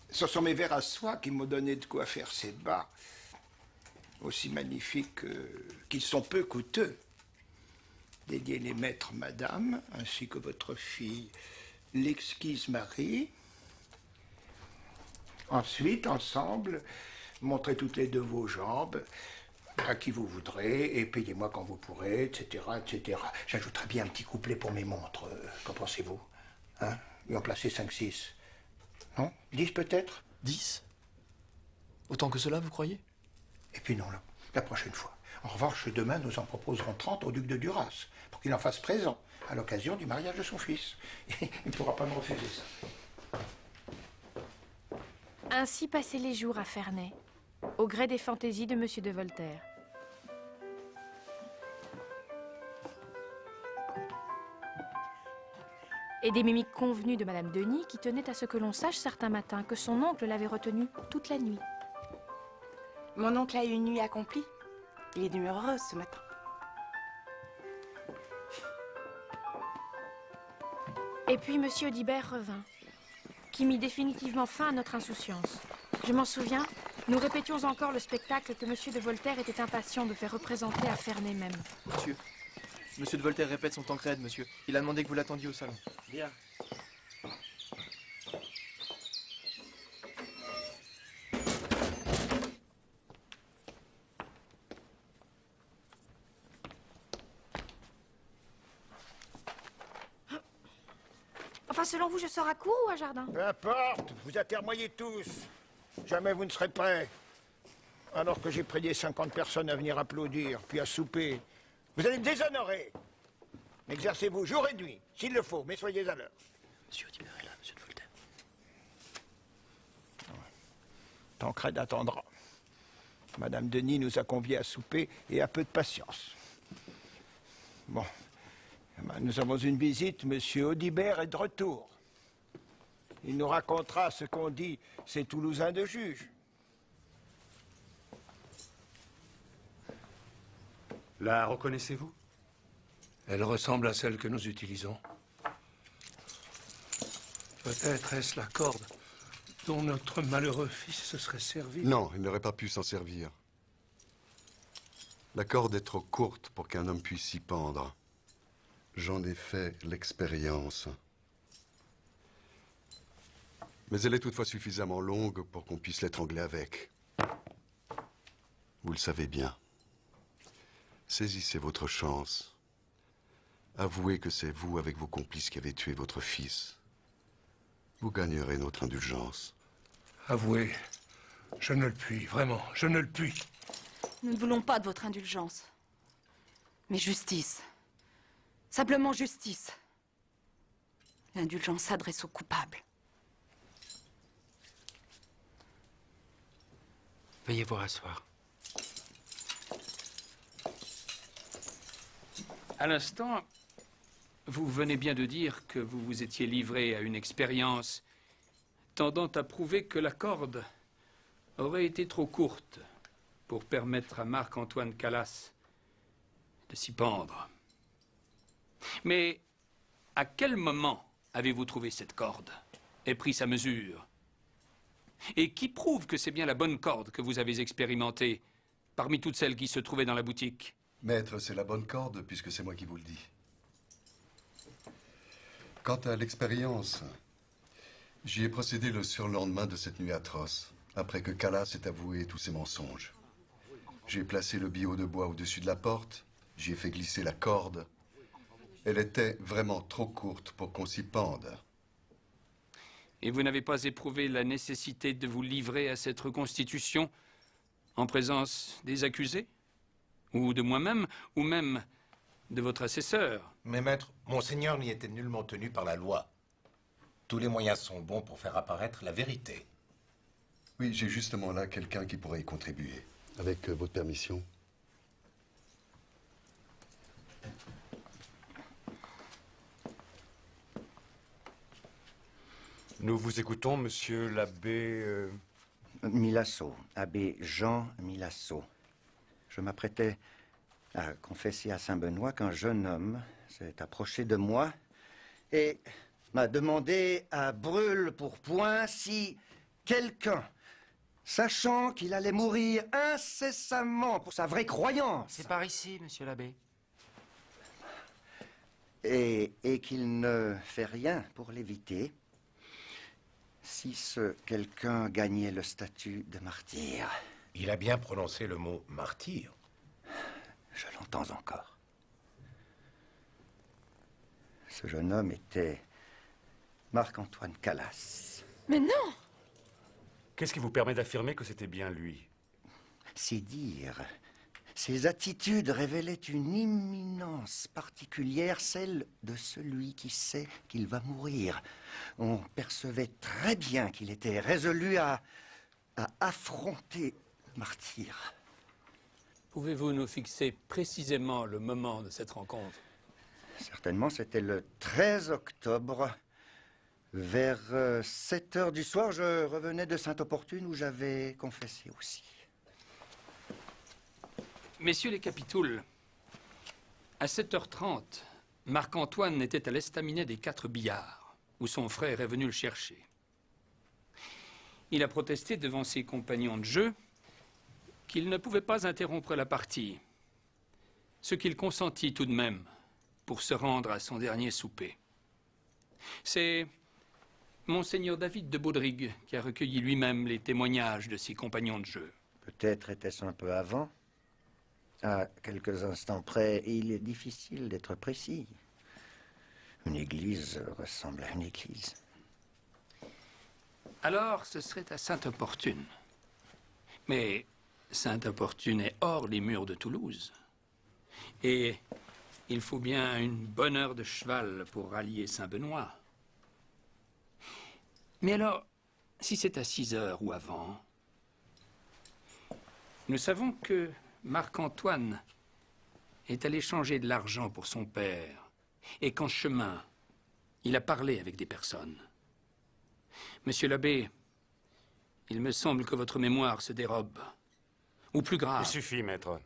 Ce sont mes verres à soie qui m'ont donné de quoi faire ces bas. Aussi magnifiques qu'ils sont peu coûteux. Dédiés les maîtres Madame, ainsi que votre fille, l'exquise Marie. Ensuite, ensemble, montrez toutes les deux vos jambes, à qui vous voudrez, et payez-moi quand vous pourrez, etc., etc. J'ajouterai bien un petit couplet pour mes montres. Qu'en pensez-vous? Hein? Et en placer 5-6. Non? 10 peut-être? 10? Autant que cela, vous croyez? Et puis non, la prochaine fois. En revanche, demain, nous en proposerons 30 au duc de Duras, pour qu'il en fasse présent, à l'occasion du mariage de son fils. Il ne pourra pas me refuser ça. Ainsi passaient les jours à Ferney, au gré des fantaisies de Monsieur de Voltaire. Et des mimiques convenues de Madame Denis qui tenait à ce que l'on sache certains matins que son oncle l'avait retenue toute la nuit. Mon oncle a eu une nuit accomplie. Il est d'humeur heureuse ce matin. Et puis Monsieur Audibert revint, qui mit définitivement fin à notre insouciance. Je m'en souviens, nous répétions encore le spectacle que Monsieur de Voltaire était impatient de faire représenter à Ferney même. Monsieur de Voltaire répète son Tancrède, monsieur. Il a demandé que vous l'attendiez au salon. Bien. Enfin, selon vous, je sors à court ou à jardin? Peu importe, vous atermoyez tous. Jamais vous ne serez prêts. Alors que j'ai prié 50 personnes à venir applaudir, puis à souper. Vous allez me déshonorer. Exercez-vous jour et nuit, s'il le faut, mais soyez à l'heure. Monsieur Audibert est là, monsieur de Voltaire. Tancrède attendra. Madame Denis nous a conviés à souper et à peu de patience. Bon. Nous avons une visite, Monsieur Audibert est de retour. Il nous racontera ce qu'ont dit ces Toulousains de juge. La reconnaissez-vous? Elle ressemble à celle que nous utilisons. Peut-être est-ce la corde dont notre malheureux fils se serait servi. Non, il n'aurait pas pu s'en servir. La corde est trop courte pour qu'un homme puisse s'y pendre. J'en ai fait l'expérience. Mais elle est toutefois suffisamment longue pour qu'on puisse l'étrangler avec. Vous le savez bien. Saisissez votre chance. Avouez que c'est vous, avec vos complices, qui avez tué votre fils. Vous gagnerez notre indulgence. Avouez, je ne le puis, vraiment, je ne le puis. Nous ne voulons pas de votre indulgence. Mais justice. Simplement justice. L'indulgence s'adresse aux coupables. Veuillez vous rasseoir. À l'instant, vous venez bien de dire que vous vous étiez livré à une expérience tendant à prouver que la corde aurait été trop courte pour permettre à Marc-Antoine Calas de s'y pendre. Mais à quel moment avez-vous trouvé cette corde et pris sa mesure? Et qui prouve que c'est bien la bonne corde que vous avez expérimentée parmi toutes celles qui se trouvaient dans la boutique? Maître, c'est la bonne corde, puisque c'est moi qui vous le dis. Quant à l'expérience, j'y ai procédé le surlendemain de cette nuit atroce, après que Calas ait avoué tous ses mensonges. J'ai placé le billot de bois au-dessus de la porte, j'y ai fait glisser la corde. Elle était vraiment trop courte pour qu'on s'y pende. Et vous n'avez pas éprouvé la nécessité de vous livrer à cette reconstitution en présence des accusés? Ou de moi-même, ou même de votre assesseur? Mais maître, Monseigneur n'y était nullement tenu par la loi. Tous les moyens sont bons pour faire apparaître la vérité. Oui, j'ai justement là quelqu'un qui pourrait y contribuer. Avec votre permission. Nous vous écoutons, monsieur l'abbé... Milasso, abbé Jean Milasso. Je m'apprêtais à confesser à Saint-Benoît qu'un jeune homme s'est approché de moi et m'a demandé à brûle-pourpoint si quelqu'un, sachant qu'il allait mourir incessamment pour sa vraie croyance... C'est par ici, monsieur l'abbé. Et qu'il ne fait rien pour l'éviter, si ce quelqu'un gagnait le statut de martyr. Il a bien prononcé le mot martyr. Je l'entends encore. Ce jeune homme était Marc-Antoine Calas. Mais non! Qu'est-ce qui vous permet d'affirmer que c'était bien lui? C'est dire. Ses attitudes révélaient une imminence particulière, celle de celui qui sait qu'il va mourir. On percevait très bien qu'il était résolu à affronter le martyr. Pouvez-vous nous fixer précisément le moment de cette rencontre? Certainement, c'était le 13 octobre. Vers 7 heures du soir, je revenais de Sainte-Opportune où j'avais confessé aussi. Messieurs les capitouls, à 7h30, Marc-Antoine était à l'estaminet des 4 billards, où son frère est venu le chercher. Il a protesté devant ses compagnons de jeu qu'il ne pouvait pas interrompre la partie, ce qu'il consentit tout de même pour se rendre à son dernier souper. C'est Monseigneur David de Baudrigue qui a recueilli lui-même les témoignages de ses compagnons de jeu. Peut-être était-ce un peu avant. À quelques instants près, il est difficile d'être précis. Une église ressemble à une église. Alors, ce serait à Sainte-Opportune. Mais Sainte-Opportune est hors les murs de Toulouse. Et il faut bien une bonne heure de cheval pour rallier Saint-Benoît. Mais alors, si c'est à 6 heures ou avant, nous savons que Marc-Antoine est allé changer de l'argent pour son père et qu'en chemin, il a parlé avec des personnes. Monsieur l'abbé, il me semble que votre mémoire se dérobe. Ou plus grave... Il suffit, maître.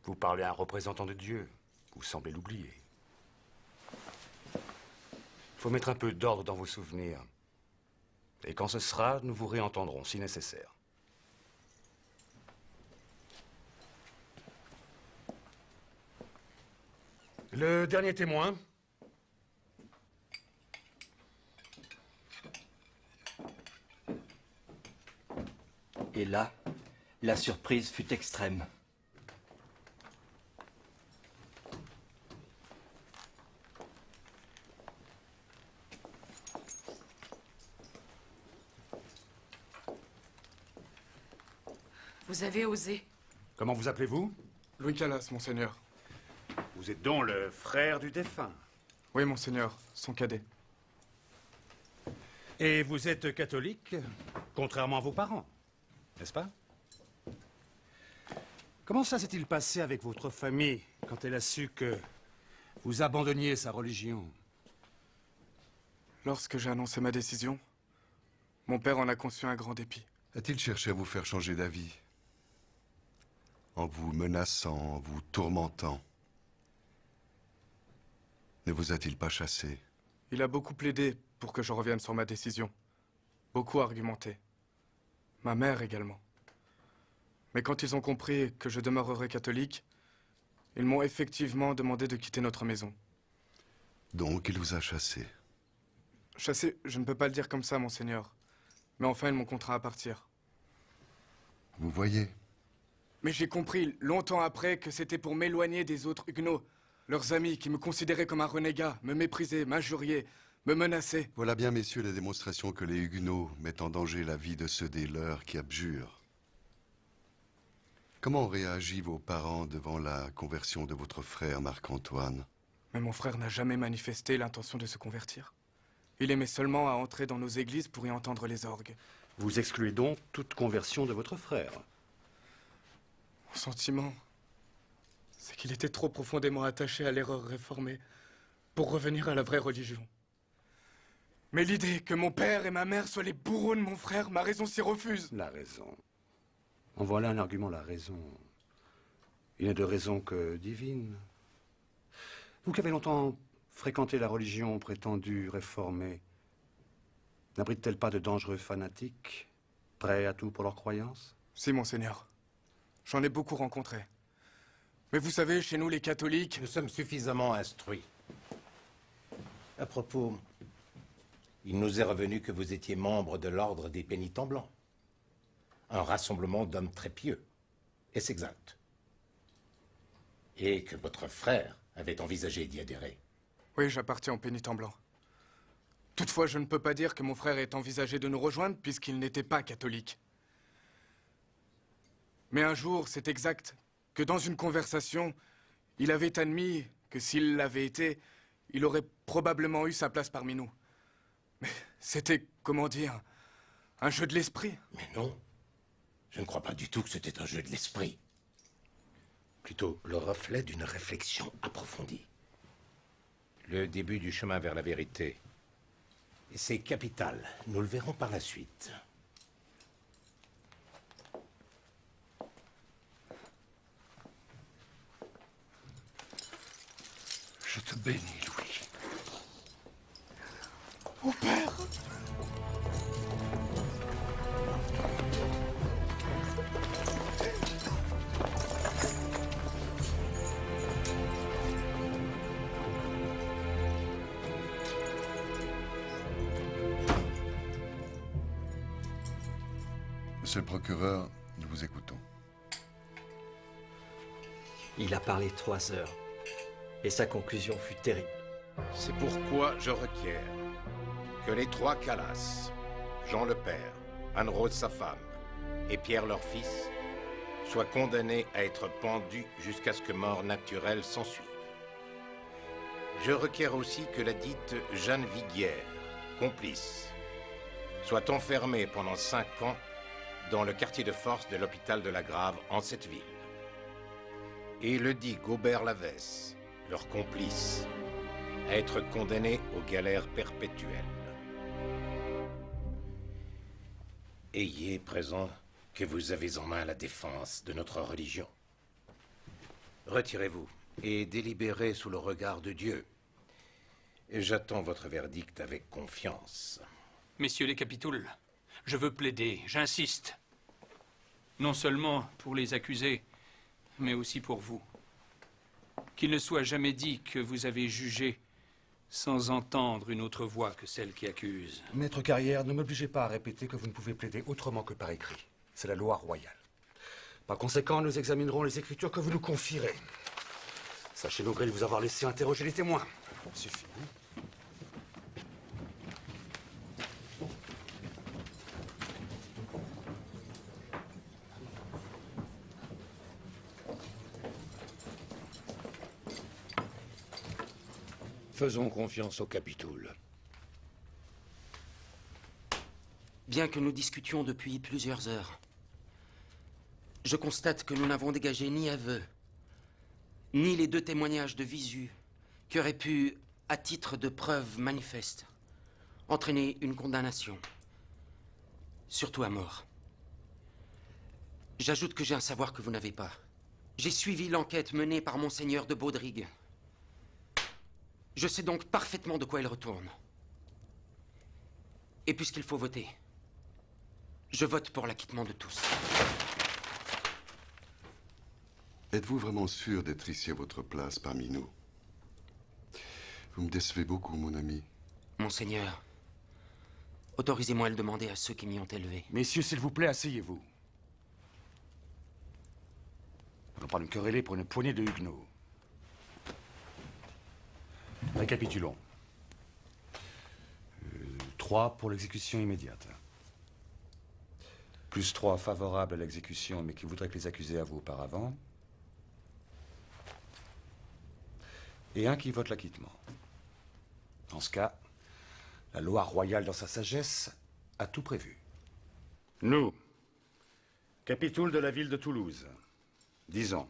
Vous parlez à un représentant de Dieu. Vous semblez l'oublier. Il faut mettre un peu d'ordre dans vos souvenirs. Et quand ce sera, nous vous réentendrons, si nécessaire. Le dernier témoin. Et là, la surprise fut extrême. Vous avez osé. Comment vous appelez-vous? Louis Calas, monseigneur. Vous êtes donc le frère du défunt. Oui, monseigneur, son cadet. Et vous êtes catholique, contrairement à vos parents, n'est-ce pas? Comment ça s'est-il passé avec votre famille quand elle a su que vous abandonniez sa religion? Lorsque j'ai annoncé ma décision, mon père en a conçu un grand dépit. A-t-il cherché à vous faire changer d'avis? En vous menaçant, en vous tourmentant? Ne vous a-t-il pas chassé? Il a beaucoup plaidé pour que je revienne sur ma décision. Beaucoup argumenté. Ma mère également. Mais quand ils ont compris que je demeurerais catholique, ils m'ont effectivement demandé de quitter notre maison. Donc il vous a chassé? Chassé, je ne peux pas le dire comme ça, monseigneur. Mais enfin, ils m'ont contraint à partir. Vous voyez? Mais j'ai compris, longtemps après, que c'était pour m'éloigner des autres huguenots. Leurs amis qui me considéraient comme un renégat, me méprisaient, m'injuriaient, me menaçaient. Voilà bien, messieurs, la démonstration que les huguenots mettent en danger la vie de ceux des leurs qui abjurent. Comment ont réagi vos parents devant la conversion de votre frère Marc-Antoine? Mais mon frère n'a jamais manifesté l'intention de se convertir. Il aimait seulement à entrer dans nos églises pour y entendre les orgues. Vous excluez donc toute conversion de votre frère? Mon sentiment, c'est qu'il était trop profondément attaché à l'erreur réformée pour revenir à la vraie religion. Mais l'idée que mon père et ma mère soient les bourreaux de mon frère, ma raison s'y refuse. La raison. En voilà un argument, la raison. Il n'est de raison que divine. Vous qui avez longtemps fréquenté la religion prétendue réformée, n'abrite-t-elle pas de dangereux fanatiques, prêts à tout pour leurs croyances? Si, monseigneur. J'en ai beaucoup rencontré. Mais vous savez, chez nous, les catholiques... Nous sommes suffisamment instruits. À propos, il nous est revenu que vous étiez membre de l'ordre des pénitents blancs. Un rassemblement d'hommes très pieux. Est-ce exact? Et que votre frère avait envisagé d'y adhérer. Oui, j'appartiens aux pénitents blancs. Toutefois, je ne peux pas dire que mon frère ait envisagé de nous rejoindre puisqu'il n'était pas catholique. Mais un jour, c'est exact, que dans une conversation, il avait admis que s'il l'avait été, il aurait probablement eu sa place parmi nous. Mais c'était, comment dire, un jeu de l'esprit. Mais non, je ne crois pas du tout que c'était un jeu de l'esprit. Plutôt le reflet d'une réflexion approfondie. Le début du chemin vers la vérité. Et c'est capital. Nous le verrons par la suite. Je te bénis, Louis. Mon père! Monsieur le procureur, nous vous écoutons. Il a parlé 3 heures. Et sa conclusion fut terrible. C'est pourquoi je requiers que les 3 Calas, Jean le père, Anne-Rose sa femme et Pierre leur fils, soient condamnés à être pendus jusqu'à ce que mort naturelle s'ensuive. Je requiers aussi que la dite Jeanne Viguière, complice, soit enfermée pendant 5 ans dans le quartier de force de l'hôpital de la Grave en cette ville. Et le dit Gobert Lavesse, leur complice, à être condamné aux galères perpétuelles. Ayez présent que vous avez en main la défense de notre religion. Retirez-vous et délibérez sous le regard de Dieu. J'attends votre verdict avec confiance. Messieurs les capitouls, je veux plaider, j'insiste. Non seulement pour les accusés, mais aussi pour vous. Qu'il ne soit jamais dit que vous avez jugé sans entendre une autre voix que celle qui accuse. Maître Carrière, ne m'obligez pas à répéter que vous ne pouvez plaider autrement que par écrit. C'est la loi royale. Par conséquent, nous examinerons les écritures que vous nous confierez. Sachez, nos gré de vous avoir laissé interroger les témoins. Suffit. Faisons confiance au Capitoul. Bien que nous discutions depuis plusieurs heures, je constate que nous n'avons dégagé ni aveu, ni les 2 témoignages de visu qui auraient pu, à titre de preuve manifeste, entraîner une condamnation, surtout à mort. J'ajoute que j'ai un savoir que vous n'avez pas. J'ai suivi l'enquête menée par Monseigneur de Baudrigue. Je sais donc parfaitement de quoi elle retourne. Et puisqu'il faut voter, je vote pour l'acquittement de tous. Êtes-vous vraiment sûr d'être ici à votre place parmi nous? Vous me décevez beaucoup, mon ami. Monseigneur, autorisez-moi à le demander à ceux qui m'y ont élevé. Messieurs, s'il vous plaît, asseyez-vous. On va pas nous quereller pour une poignée de huguenots. Récapitulons. 3 pour l'exécution immédiate. Plus 3 favorables à l'exécution, mais qui voudraient que les accusés avouent auparavant. Et 1 qui vote l'acquittement. Dans ce cas, la loi royale, dans sa sagesse, a tout prévu. Nous, capitoul de la ville de Toulouse, disons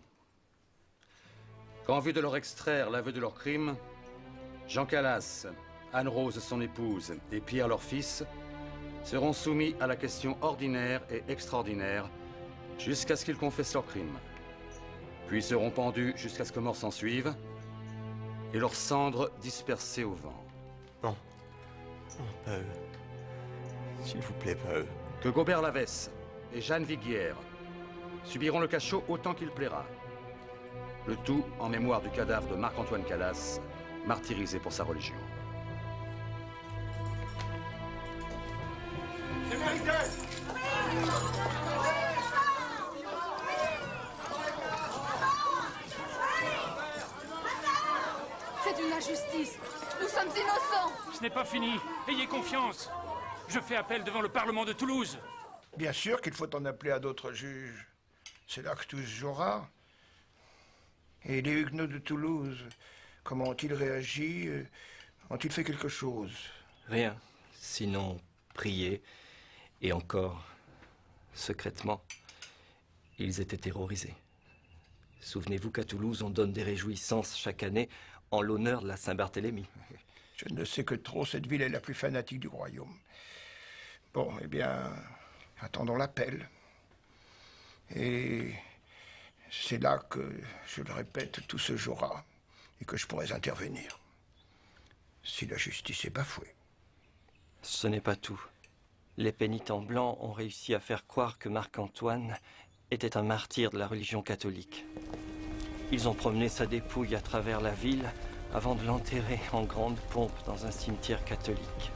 qu'en vue de leur extraire l'aveu de leur crime, Jean Calas, Anne-Rose, son épouse, et Pierre, leur fils, seront soumis à la question ordinaire et extraordinaire jusqu'à ce qu'ils confessent leur crime. Puis seront pendus jusqu'à ce que mort s'en suive et leurs cendres dispersées au vent. Non. Non, pas eux. S'il vous plaît, pas eux. Que Gobert Lavesse et Jeanne Viguière subiront le cachot autant qu'il plaira. Le tout en mémoire du cadavre de Marc-Antoine Calas, martyrisé pour sa religion. C'est mérité! C'est une injustice. Nous sommes innocents. Ce n'est pas fini. Ayez confiance. Je fais appel devant le Parlement de Toulouse. Bien sûr qu'il faut en appeler à d'autres juges. C'est là que tout se jouera. Et les Huguenots de Toulouse, comment ont-ils réagi? Ont-ils fait quelque chose? Rien. Sinon, prier. Et encore, secrètement, ils étaient terrorisés. Souvenez-vous qu'à Toulouse, on donne des réjouissances chaque année en l'honneur de la Saint-Barthélemy. Je ne sais que trop, cette ville est la plus fanatique du royaume. Bon, eh bien, attendons l'appel. Et c'est là que, je le répète, tout se jouera et que je pourrais intervenir. Si la justice est bafouée. Ce n'est pas tout. Les pénitents blancs ont réussi à faire croire que Marc-Antoine était un martyr de la religion catholique. Ils ont promené sa dépouille à travers la ville avant de l'enterrer en grande pompe dans un cimetière catholique.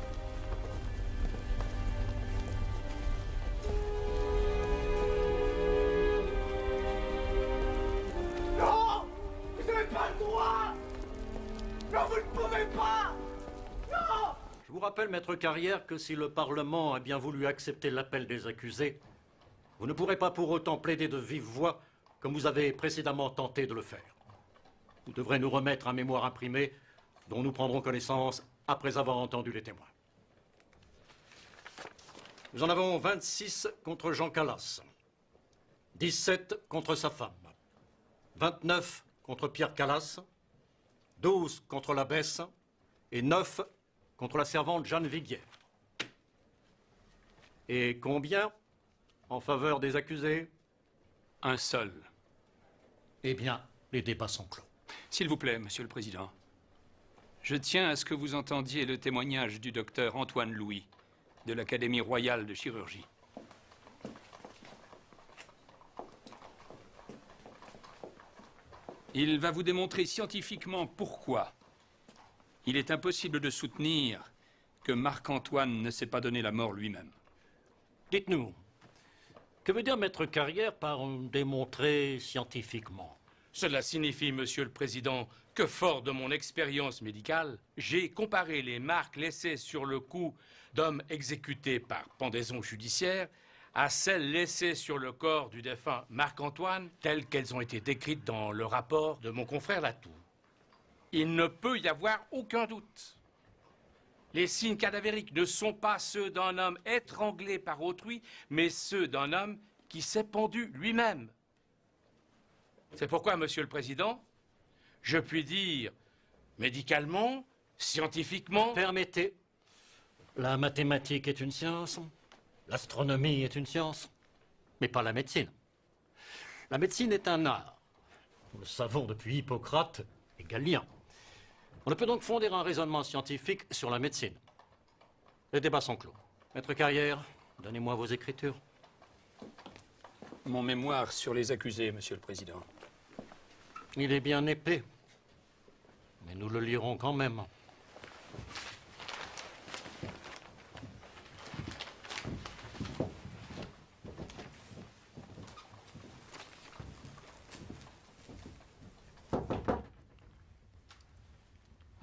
Non! Vous n'avez pas le droit! Non, vous ne pouvez pas! Non! Je vous rappelle, maître Carrière, que si le Parlement a bien voulu accepter l'appel des accusés, vous ne pourrez pas pour autant plaider de vive voix comme vous avez précédemment tenté de le faire. Vous devrez nous remettre un mémoire imprimé dont nous prendrons connaissance après avoir entendu les témoins. Nous en avons 26 contre Jean Calas, 17 contre sa femme, 29 contre Pierre Calas, 12 contre l'abbesse et 9 contre la servante Jeanne Viguière. Et combien en faveur des accusés? Un seul. Eh bien, les débats sont clos. S'il vous plaît, Monsieur le Président. Je tiens à ce que vous entendiez le témoignage du docteur Antoine Louis, de l'Académie royale de chirurgie. Il va vous démontrer scientifiquement pourquoi il est impossible de soutenir que Marc-Antoine ne s'est pas donné la mort lui-même. Dites-nous, que veut dire maître Carrière par démontrer scientifiquement? Cela signifie, Monsieur le Président, que fort de mon expérience médicale, j'ai comparé les marques laissées sur le cou d'hommes exécutés par pendaison judiciaire à celles laissées sur le corps du défunt Marc-Antoine, telles qu'elles ont été décrites dans le rapport de mon confrère Latour. Il ne peut y avoir aucun doute. Les signes cadavériques ne sont pas ceux d'un homme étranglé par autrui, mais ceux d'un homme qui s'est pendu lui-même. C'est pourquoi, Monsieur le Président, je puis dire médicalement, scientifiquement... Permettez. La mathématique est une science, l'astronomie est une science, mais pas la médecine. La médecine est un art. Nous le savons depuis Hippocrate et Galien. On ne peut donc fonder un raisonnement scientifique sur la médecine. Les débats sont clos. Maître Carrière, donnez-moi vos écritures. Mon mémoire sur les accusés, Monsieur le Président. Il est bien épais, mais nous le lirons quand même.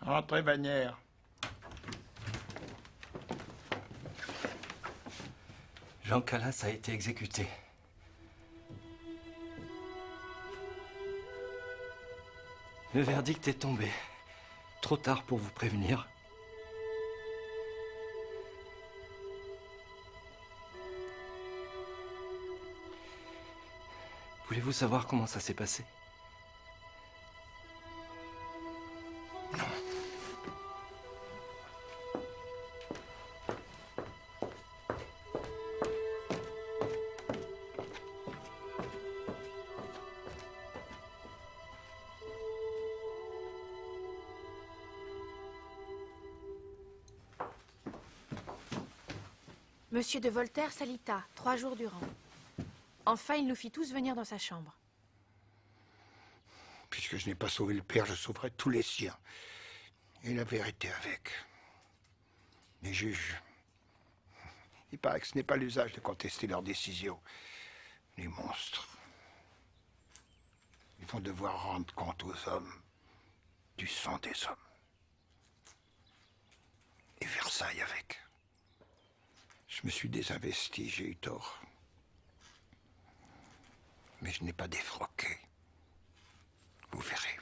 Entrez, Bagnères. Jean Calas a été exécuté. Le verdict est tombé. Trop tard pour vous prévenir. Voulez-vous savoir comment ça s'est passé? Monsieur de Voltaire s'alita 3 jours durant. Enfin, il nous fit tous venir dans sa chambre. Puisque je n'ai pas sauvé le père, je sauverai tous les siens. Et la vérité avec. Les juges, il paraît que ce n'est pas l'usage de contester leurs décisions. Les monstres. Ils vont devoir rendre compte aux hommes du sang des hommes. Et Versailles avec. Je me suis désinvesti, j'ai eu tort. Mais je n'ai pas défroqué. Vous verrez.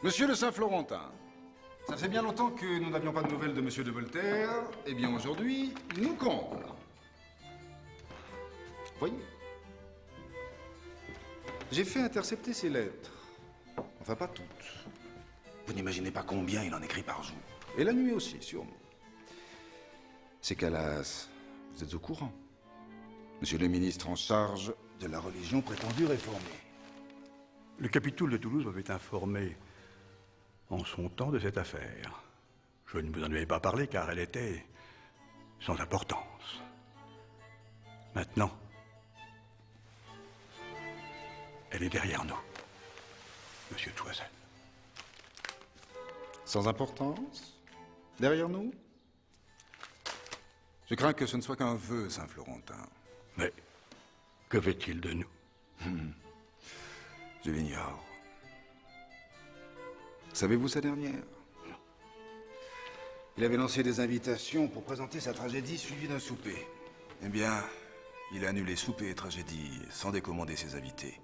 Monsieur de Saint-Florentin, ça fait bien longtemps que nous n'avions pas de nouvelles de Monsieur de Voltaire. Eh bien, aujourd'hui, nous comble. Voyez, j'ai fait intercepter ces lettres. Enfin, pas toutes. Vous n'imaginez pas combien il en écrit par jour. Et la nuit aussi, sûrement. C'est Calas, vous êtes au courant. Monsieur le ministre en charge de la religion prétendue réformée. Le capitoul de Toulouse m'avait informé en son temps de cette affaire. Je ne vous en avais pas parlé car elle était sans importance. Maintenant, elle est derrière nous, Monsieur Choiseul. Sans importance? Derrière nous? Je crains que ce ne soit qu'un vœu, Saint-Florentin. Mais que fait-il de nous? Je l'ignore. Savez-vous sa dernière? Non. Il avait lancé des invitations pour présenter sa tragédie suivie d'un souper. Eh bien, il a annulé souper et tragédie sans décommander ses invités.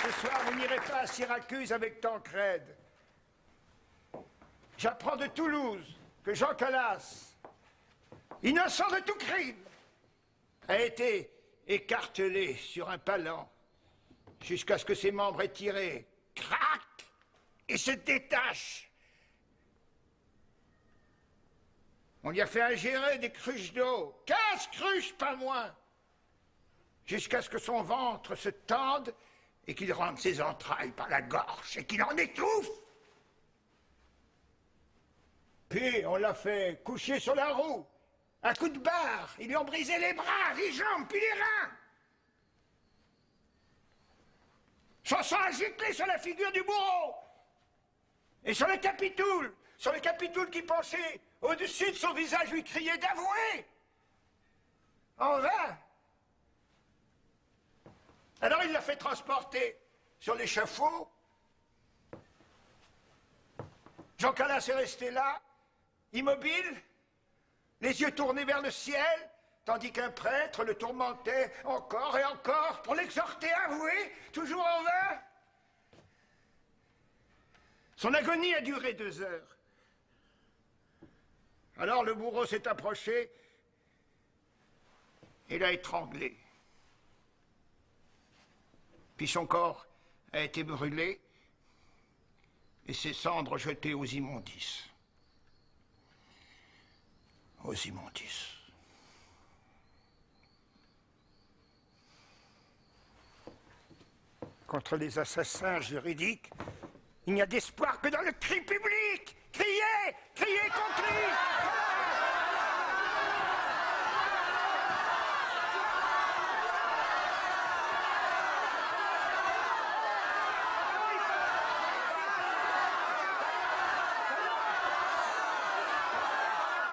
Ce soir, vous n'irez pas à Syracuse avec Tancrède. J'apprends de Toulouse que Jean Calas, innocent de tout crime, a été écartelé sur un palan jusqu'à ce que ses membres aient tiré, crac, et se détachent. On lui a fait ingérer des cruches d'eau, 15 cruches, pas moins, jusqu'à ce que son ventre se tende et qu'il rentre ses entrailles par la gorge et qu'il en étouffe. Puis on l'a fait coucher sur la roue. Un coup de barre, ils lui ont brisé les bras, les jambes, puis les reins. Son sang a giclé sur la figure du bourreau. Et sur le capitoul qui penchait au-dessus de son visage lui criait d'avouer. En vain. Alors il l'a fait transporter sur l'échafaud. Jean Calas est resté là, immobile, les yeux tournés vers le ciel, tandis qu'un prêtre le tourmentait encore et encore pour l'exhorter à avouer, toujours en vain. Son agonie a duré 2 heures. Alors le bourreau s'est approché et l'a étranglé. Puis son corps a été brûlé et ses cendres jetées aux immondices. Aux immondices. Contre les assassins juridiques, il n'y a d'espoir que dans le cri public. Criez! Criez contre lui!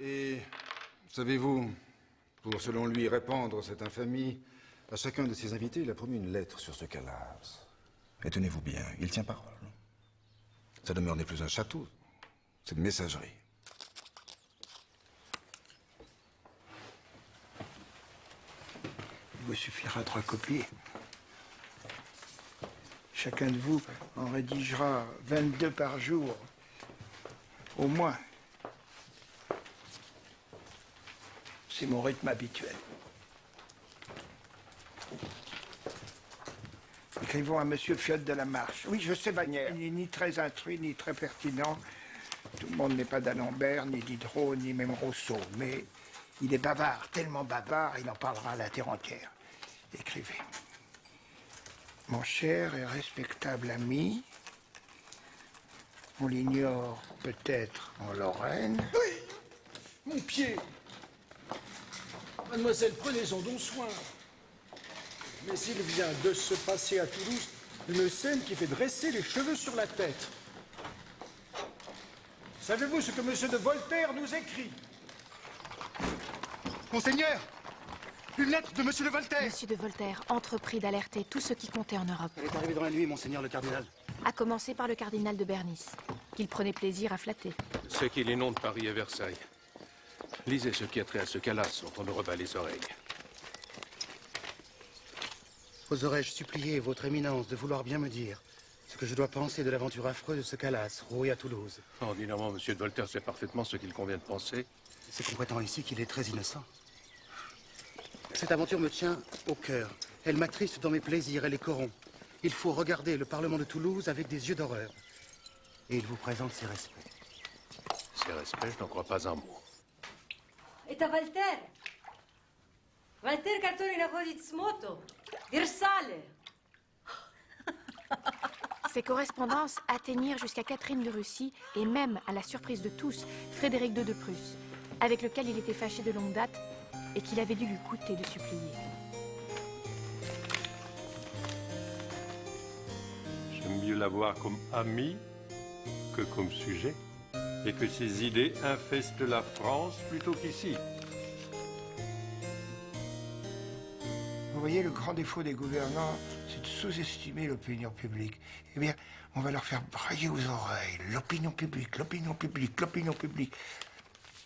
Et savez-vous, pour selon lui répandre cette infamie, à chacun de ses invités, il a promis une lettre sur ce Calas. Et tenez-vous bien, il tient parole. Sa demeure n'est plus un château, c'est une messagerie. Il vous suffira de recopier. Chacun de vous en rédigera 22 par jour, au moins. C'est mon rythme habituel. Écrivons à Monsieur Fiot de la Marche. Oui, je sais, Bagnères. Il n'est ni très instruit, ni très pertinent. Tout le monde n'est pas d'Alembert, ni Diderot, ni même Rousseau. Mais il est bavard, tellement bavard, il en parlera à la terre entière. Écrivez. Mon cher et respectable ami, on l'ignore peut-être en Lorraine. Oui, mon pied. Mademoiselle, prenez-en donc soin. Mais il vient de se passer à Toulouse une scène qui fait dresser les cheveux sur la tête. Savez-vous ce que M. de Voltaire nous écrit? Monseigneur, une lettre de M. de Voltaire. M. de Voltaire entreprit d'alerter tout ce qui comptait en Europe. Elle est arrivée dans la nuit, Monseigneur le cardinal. À commencer par le cardinal de Bernis, qu'il prenait plaisir à flatter. Ce qu'il inonde Paris et Versailles. Lisez ce qui a trait à ce Calas dont on me rebat les oreilles. Oserais-je supplier votre éminence de vouloir bien me dire ce que je dois penser de l'aventure affreuse de ce Calas, roué à Toulouse? Ordinairement, M. de Voltaire sait parfaitement ce qu'il convient de penser. C'est qu'on prétend ici qu'il est très innocent. Cette aventure me tient au cœur. Elle m'attriste dans mes plaisirs, elle est corrompt. Il faut regarder le Parlement de Toulouse avec des yeux d'horreur. Et il vous présente ses respects. Ses respects, je n'en crois pas un mot. Это Вольтер. Вольтер, который находит смуту. Версале. Ces correspondances atteignirent jusqu'à Catherine de Russie et même, à la surprise de tous, Frédéric II de Prusse, avec lequel il était fâché de longue date et qu'il avait dû lui coûter de supplier. J'aime mieux l'avoir comme ami que comme sujet, et que ses idées infestent la France plutôt qu'ici. Vous voyez, le grand défaut des gouvernants, c'est de sous-estimer l'opinion publique. Eh bien, on va leur faire brailler aux oreilles. L'opinion publique, l'opinion publique, l'opinion publique.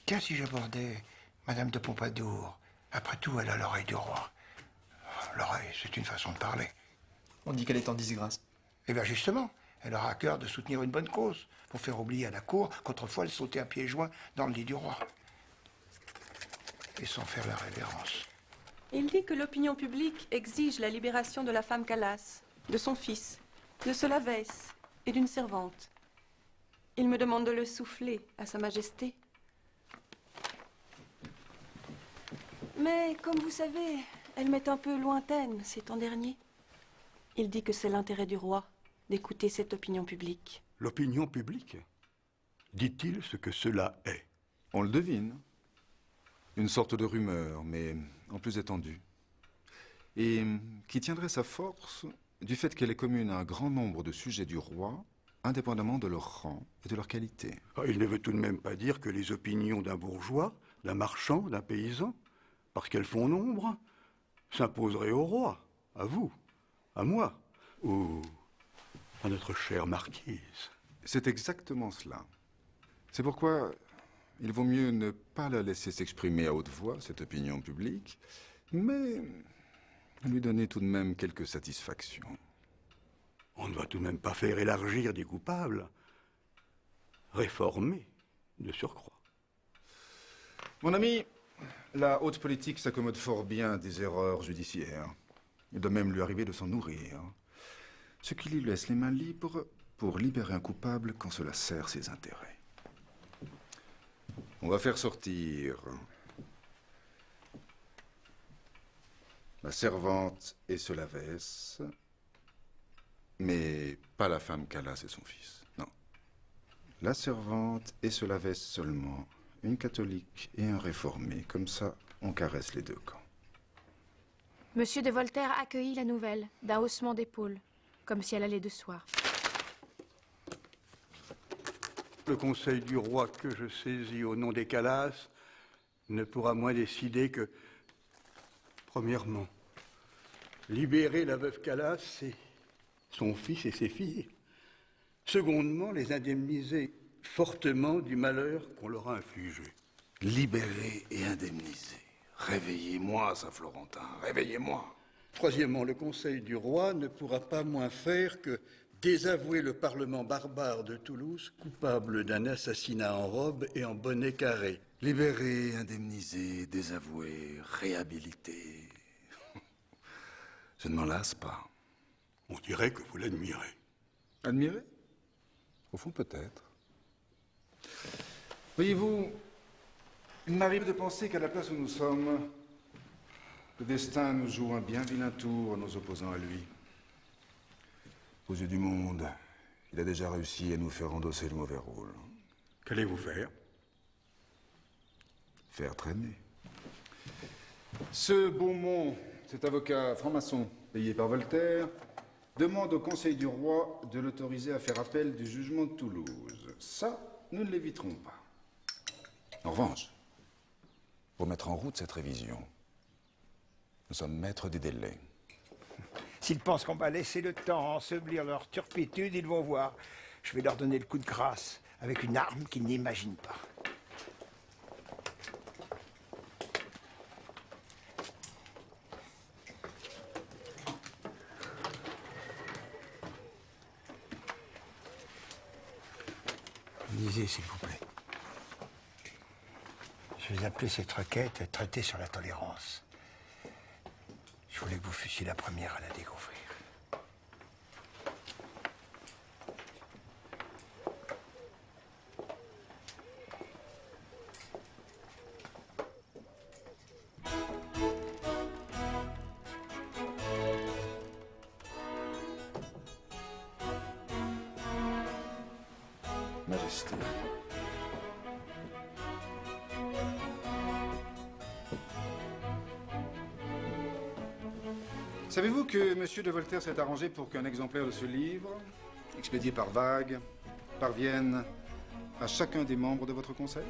Tiens, si j'abordais Madame de Pompadour. Après tout, elle a l'oreille du roi. L'oreille, c'est une façon de parler. On dit qu'elle est en disgrâce. Eh bien, justement, elle aura à cœur de soutenir une bonne cause, pour faire oublier à la cour qu'autrefois elle sautait à pieds joints dans le lit du roi. Et sans faire la révérence. Il dit que l'opinion publique exige la libération de la femme Calas, de son fils, de Solavès et d'une servante. Il me demande de le souffler à Sa Majesté. Mais, comme vous savez, elle m'est un peu lointaine ces temps derniers. Il dit que c'est l'intérêt du roi d'écouter cette opinion publique. L'opinion publique? Dit-il ce que cela est? On le devine. Une sorte de rumeur, mais en plus étendue. Et qui tiendrait sa force du fait qu'elle est commune à un grand nombre de sujets du roi, indépendamment de leur rang et de leur qualité. Il ne veut tout de même pas dire que les opinions d'un bourgeois, d'un marchand, d'un paysan, parce qu'elles font nombre, s'imposeraient au roi, à vous, à moi, ou à notre chère marquise. C'est exactement cela. C'est pourquoi il vaut mieux ne pas la laisser s'exprimer à haute voix, cette opinion publique, mais lui donner tout de même quelques satisfactions. On ne va tout de même pas faire élargir des coupables, réformer de surcroît. Mon ami, la haute politique s'accommode fort bien des erreurs judiciaires. Il doit même lui arriver de s'en nourrir. Ce qui lui laisse les mains libres pour libérer un coupable quand cela sert ses intérêts. On va faire sortir la servante et Solavès, mais pas la femme Calas et son fils, non. La servante et Solavès seulement, une catholique et un réformé, comme ça on caresse les deux camps. Monsieur de Voltaire accueillit la nouvelle d'un haussement d'épaules, comme si elle allait de soi. Le conseil du roi que je saisis au nom des Calas ne pourra moins décider que, premièrement, libérer la veuve Calas et son fils et ses filles. Secondement, les indemniser fortement du malheur qu'on leur a infligé. Libérer et indemniser. Réveillez-moi, Saint-Florentin, réveillez-moi. Troisièmement, le conseil du roi ne pourra pas moins faire que désavouer le parlement barbare de Toulouse, coupable d'un assassinat en robe et en bonnet carré. Libérer, indemniser, désavouer, réhabiliter. Je ne m'en lasse pas. On dirait que vous l'admirez. Admirer? Au fond, peut-être. Voyez-vous, il m'arrive de penser qu'à la place où nous sommes, le destin nous joue un bien vilain tour en nous opposant à lui. Aux yeux du monde, il a déjà réussi à nous faire endosser le mauvais rôle. Qu'allez-vous faire? Faire traîner. Ce Beaumont, cet avocat franc-maçon payé par Voltaire, demande au Conseil du roi de l'autoriser à faire appel du jugement de Toulouse. Ça, nous ne l'éviterons pas. En revanche, pour mettre en route cette révision, nous sommes maîtres des délais. S'ils pensent qu'on va laisser le temps ensevelir leur turpitude, ils vont voir. Je vais leur donner le coup de grâce avec une arme qu'ils n'imaginent pas. Lisez, s'il vous plaît. Je vais appeler cette requête traitée sur la tolérance. Je voulais que vous fussiez la première à la découvrir. Majesté. Savez-vous que M. de Voltaire s'est arrangé pour qu'un exemplaire de ce livre, expédié par vague, parvienne à chacun des membres de votre conseil?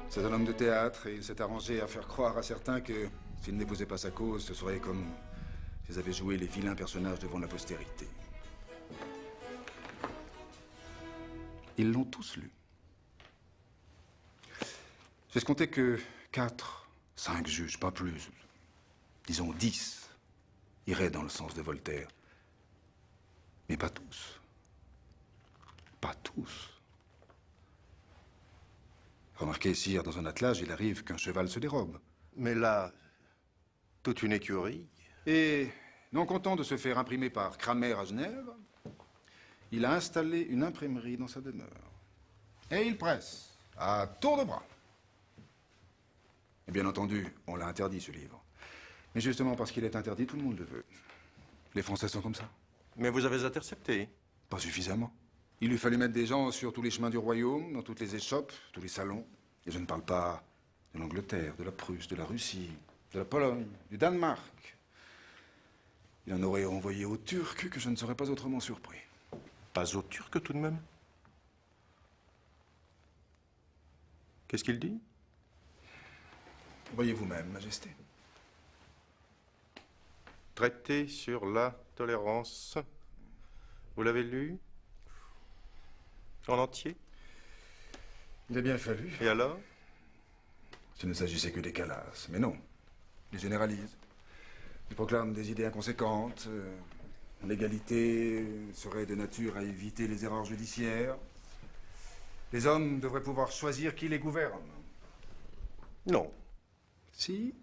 C'est un homme de théâtre et il s'est arrangé à faire croire à certains que s'il n'épousait pas sa cause, ce serait comme s'ils avaient joué les vilains personnages devant la postérité. Ils l'ont tous lu. J'ai compté que 4, 5 juges, pas plus, disons 10, iraient dans le sens de Voltaire. Mais pas tous. Pas tous. Remarquez, sire, dans un attelage, il arrive qu'un cheval se dérobe. Mais là, toute une écurie. Et, non content de se faire imprimer par Cramer à Genève, il a installé une imprimerie dans sa demeure. Et il presse, à tour de bras. Et bien entendu, on l'a interdit, ce livre. Mais justement parce qu'il est interdit, tout le monde le veut. Les Français sont comme ça. Mais vous avez intercepté. Pas suffisamment. Il lui fallait mettre des gens sur tous les chemins du royaume, dans toutes les échoppes, tous les salons. Et je ne parle pas de l'Angleterre, de la Prusse, de la Russie, de la Pologne, du Danemark. Il en aurait envoyé aux Turcs que je ne serais pas autrement surpris. Pas aux Turcs tout de même? Qu'est-ce qu'il dit? Voyez vous-même, Majesté. Traité sur la tolérance. Vous l'avez lu? En entier? Il a bien fallu. Et alors? Ce ne s'agissait que des Calas. Mais non, ils généralisent. Ils proclament des idées inconséquentes. L'égalité serait de nature à éviter les erreurs judiciaires. Les hommes devraient pouvoir choisir qui les gouverne. Non. Si.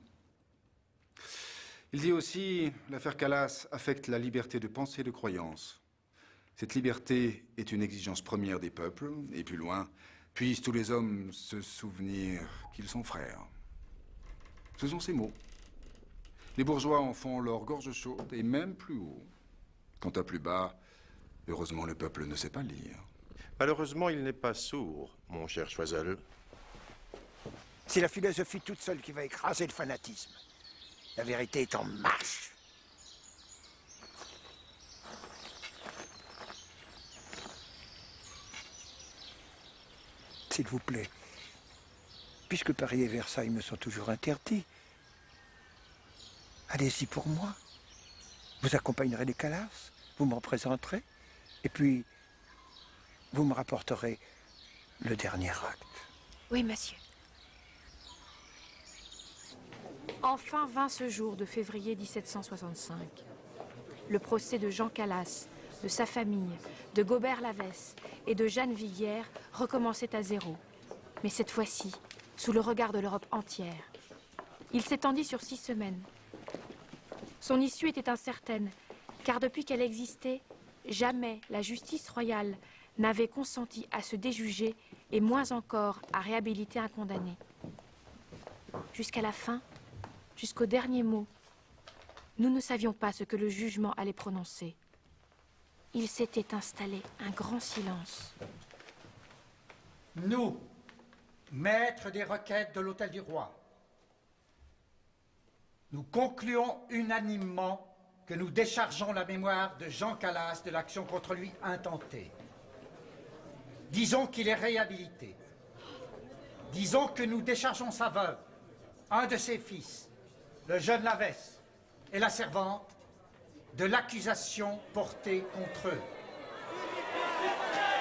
Il dit aussi, l'affaire Calas affecte la liberté de pensée et de croyance. Cette liberté est une exigence première des peuples, et plus loin, puissent tous les hommes se souvenir qu'ils sont frères. Ce sont ces mots. Les bourgeois en font leur gorge chaude, et même plus haut. Quant à plus bas, heureusement le peuple ne sait pas lire. Malheureusement, il n'est pas sourd, mon cher Choiseul. C'est la philosophie toute seule qui va écraser le fanatisme. La vérité est en marche. S'il vous plaît, puisque Paris et Versailles me sont toujours interdits, allez-y pour moi. Vous accompagnerez les Calas, vous m'en présenterez, et puis vous me rapporterez le dernier acte. Oui, monsieur. Enfin vint ce jour de février 1765. Le procès de Jean Calas, de sa famille, de Gobert Lavesse et de Jeanne Viguière recommençait à zéro. Mais cette fois-ci, sous le regard de l'Europe entière. Il s'étendit sur 6 semaines. Son issue était incertaine, car depuis qu'elle existait, jamais la justice royale n'avait consenti à se déjuger et moins encore à réhabiliter un condamné. Jusqu'à la fin, jusqu'au dernier mot, nous ne savions pas ce que le jugement allait prononcer. Il s'était installé un grand silence. Nous, maîtres des requêtes de l'Hôtel du Roi, nous concluons unanimement que nous déchargeons la mémoire de Jean Calas de l'action contre lui intentée. Disons qu'il est réhabilité. Disons que nous déchargeons sa veuve, un de ses fils, le jeune Lavesse, et la servante, de l'accusation portée contre eux.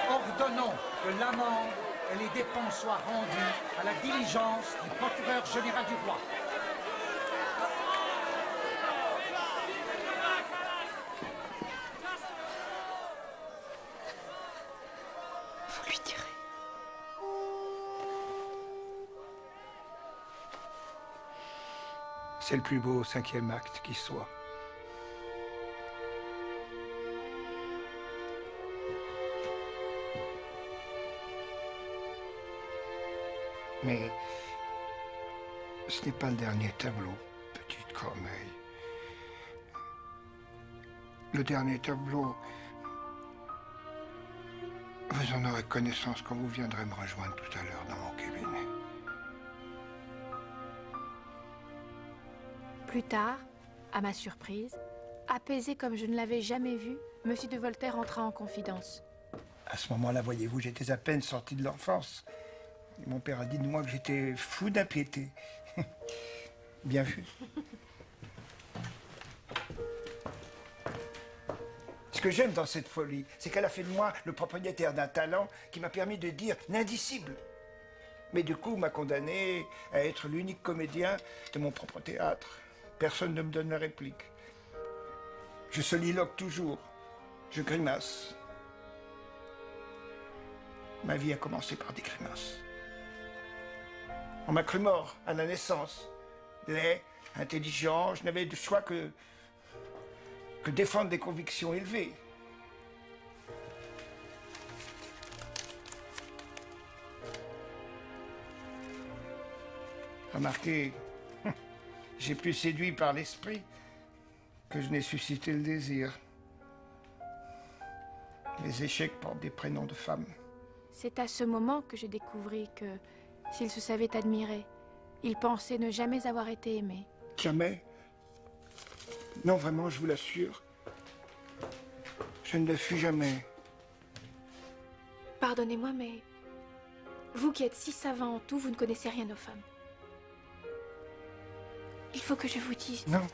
Ordonnons que l'amende et les dépenses soient rendues à la diligence du procureur général du roi. Vous lui direz. C'est le plus beau 5e acte qui soit. Mais ce n'est pas le dernier tableau, petite Corneille. Le dernier tableau, vous en aurez connaissance quand vous viendrez me rejoindre tout à l'heure dans mon cabinet. Plus tard, à ma surprise, apaisé comme je ne l'avais jamais vu, M. de Voltaire entra en confidence. À ce moment-là, voyez-vous, j'étais à peine sorti de l'enfance. Mon père a dit de moi que j'étais fou d'impiété. Bien vu. Ce que j'aime dans cette folie, c'est qu'elle a fait de moi le propriétaire d'un talent qui m'a permis de dire l'indicible. Mais du coup, m'a condamné à être l'unique comédien de mon propre théâtre. Personne ne me donne la réplique. Je soliloque toujours. Je grimace. Ma vie a commencé par des grimaces. On m'a cru mort à la naissance. Laid, intelligent, je n'avais de choix que défendre des convictions élevées. Remarquez, j'ai plus séduit par l'esprit que je n'ai suscité le désir. Les échecs portent des prénoms de femmes. C'est à ce moment que je découvris que, s'il se savait admiré, il pensait ne jamais avoir été aimé. Jamais. Non, vraiment, je vous l'assure. Je ne le fus jamais. Pardonnez-moi, mais vous qui êtes si savant en tout, vous ne connaissez rien aux femmes. Il faut que je vous dise... Non.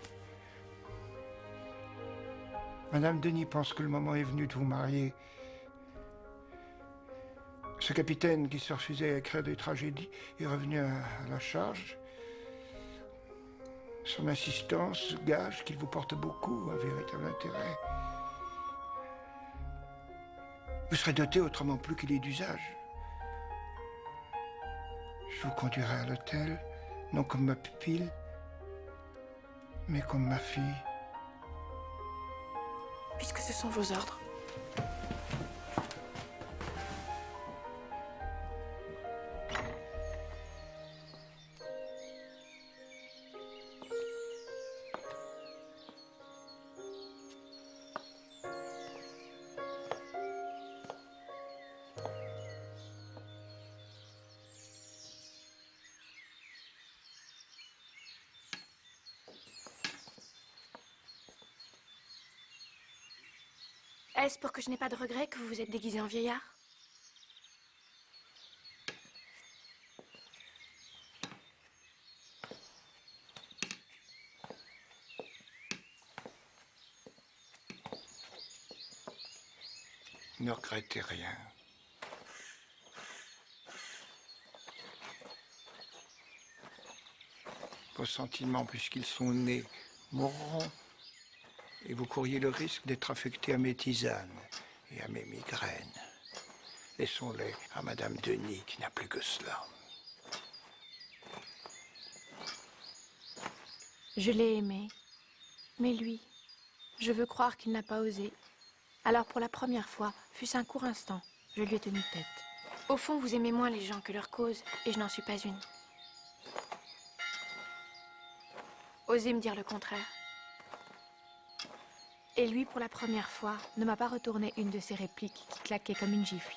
Madame Denis pense que le moment est venu de vous marier. Ce capitaine qui se refusait à écrire des tragédies est revenu à la charge. Son insistance gage qu'il vous porte beaucoup, un véritable intérêt. Vous serez doté autrement plus qu'il est d'usage. Je vous conduirai à l'hôtel, non comme ma pupille, mais comme ma fille. Puisque ce sont vos ordres. Est-ce pour que je n'ai pas de regrets que vous vous êtes déguisé en vieillard? Ne regrettez rien. Vos sentiments, puisqu'ils sont nés, mourront. Et vous couriez le risque d'être affecté à mes tisanes et à mes migraines. Laissons-les à Madame Denis, qui n'a plus que cela. Je l'ai aimé. Mais lui, je veux croire qu'il n'a pas osé. Alors pour la première fois, fût-ce un court instant, je lui ai tenu tête. Au fond, vous aimez moins les gens que leur cause, et je n'en suis pas une. Osez me dire le contraire. Et lui, pour la première fois, ne m'a pas retourné une de ses répliques qui claquait comme une gifle.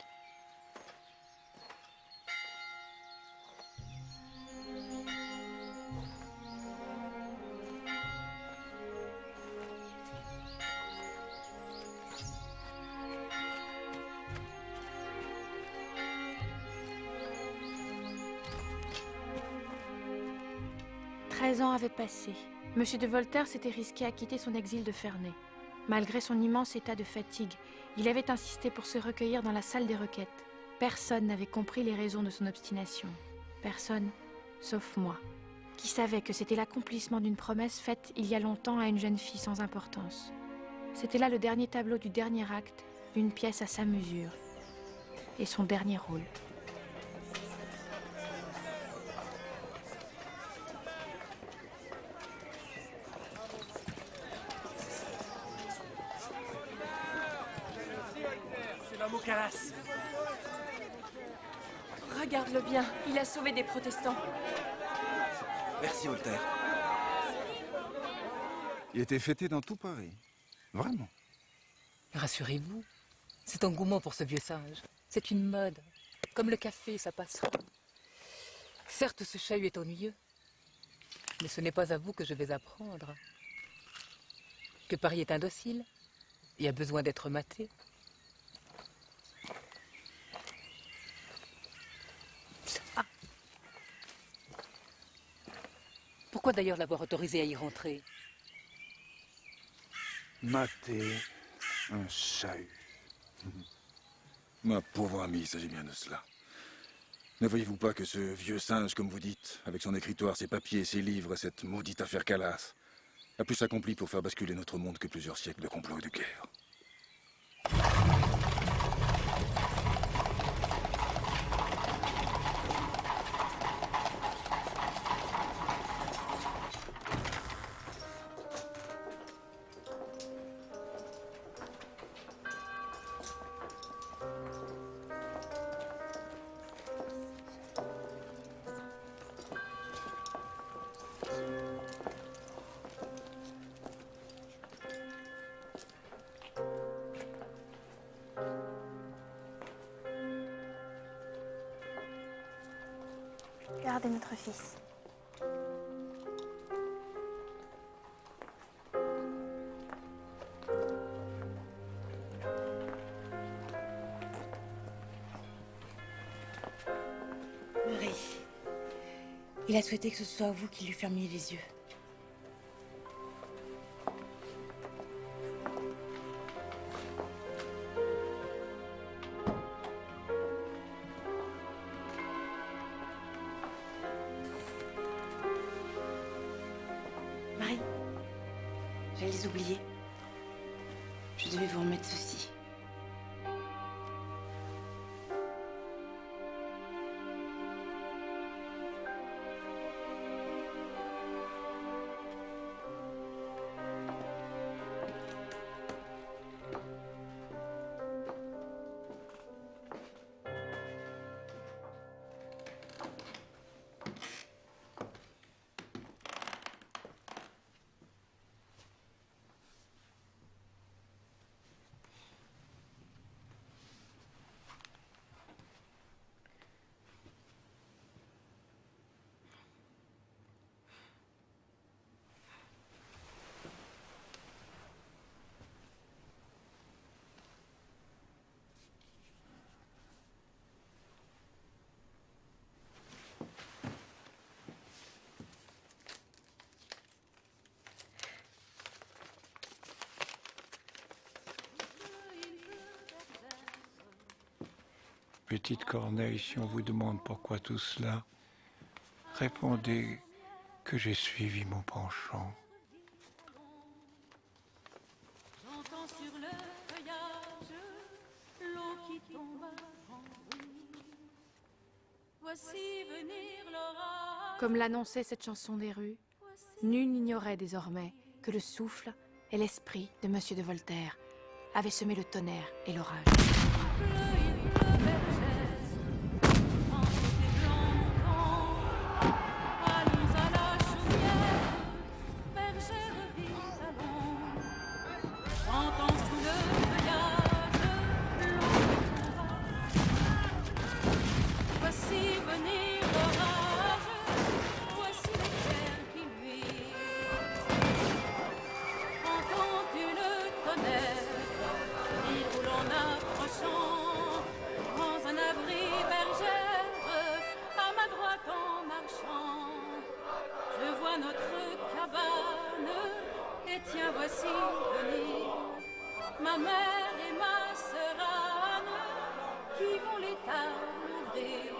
Treize ans avaient passé. Monsieur de Voltaire s'était risqué à quitter son exil de Ferney. Malgré son immense état de fatigue, il avait insisté pour se recueillir dans la salle des requêtes. Personne n'avait compris les raisons de son obstination. Personne, sauf moi, qui savais que c'était l'accomplissement d'une promesse faite il y a longtemps à une jeune fille sans importance. C'était là le dernier tableau du dernier acte, une pièce à sa mesure, et son dernier rôle. Calas. Regarde-le bien, il a sauvé des protestants. Merci, Voltaire. Il était fêté dans tout Paris. Vraiment. Rassurez-vous, cet engouement pour ce vieux singe, c'est une mode. Comme le café, ça passera. Certes, ce chahut est ennuyeux, mais ce n'est pas à vous que je vais apprendre que Paris est indocile et a besoin d'être maté. Pourquoi d'ailleurs l'avoir autorisé à y rentrer? Mater un chahut. Ma pauvre amie, il s'agit bien de cela. Ne voyez-vous pas que ce vieux singe, comme vous dites, avec son écritoire, ses papiers, ses livres, cette maudite affaire Calas, a plus accompli pour faire basculer notre monde que plusieurs siècles de complots et de guerre? Gardez notre fils. Marie, il a souhaité que ce soit vous qui lui fermiez les yeux. Marie, j'allais les oublier. Je devais vous remettre ceci. Petite Corneille, si on vous demande pourquoi tout cela, répondez que j'ai suivi mon penchant. J'entends sur le feuillage l'eau qui tombe en bruit. Voici venir l'orage. Comme l'annonçait cette chanson des rues, nul n'ignorait désormais que le souffle et l'esprit de Monsieur de Voltaire avaient semé le tonnerre et l'orage. Tiens, voici venir ma mère et ma sœur Anne qui vont l'étable ouvrir.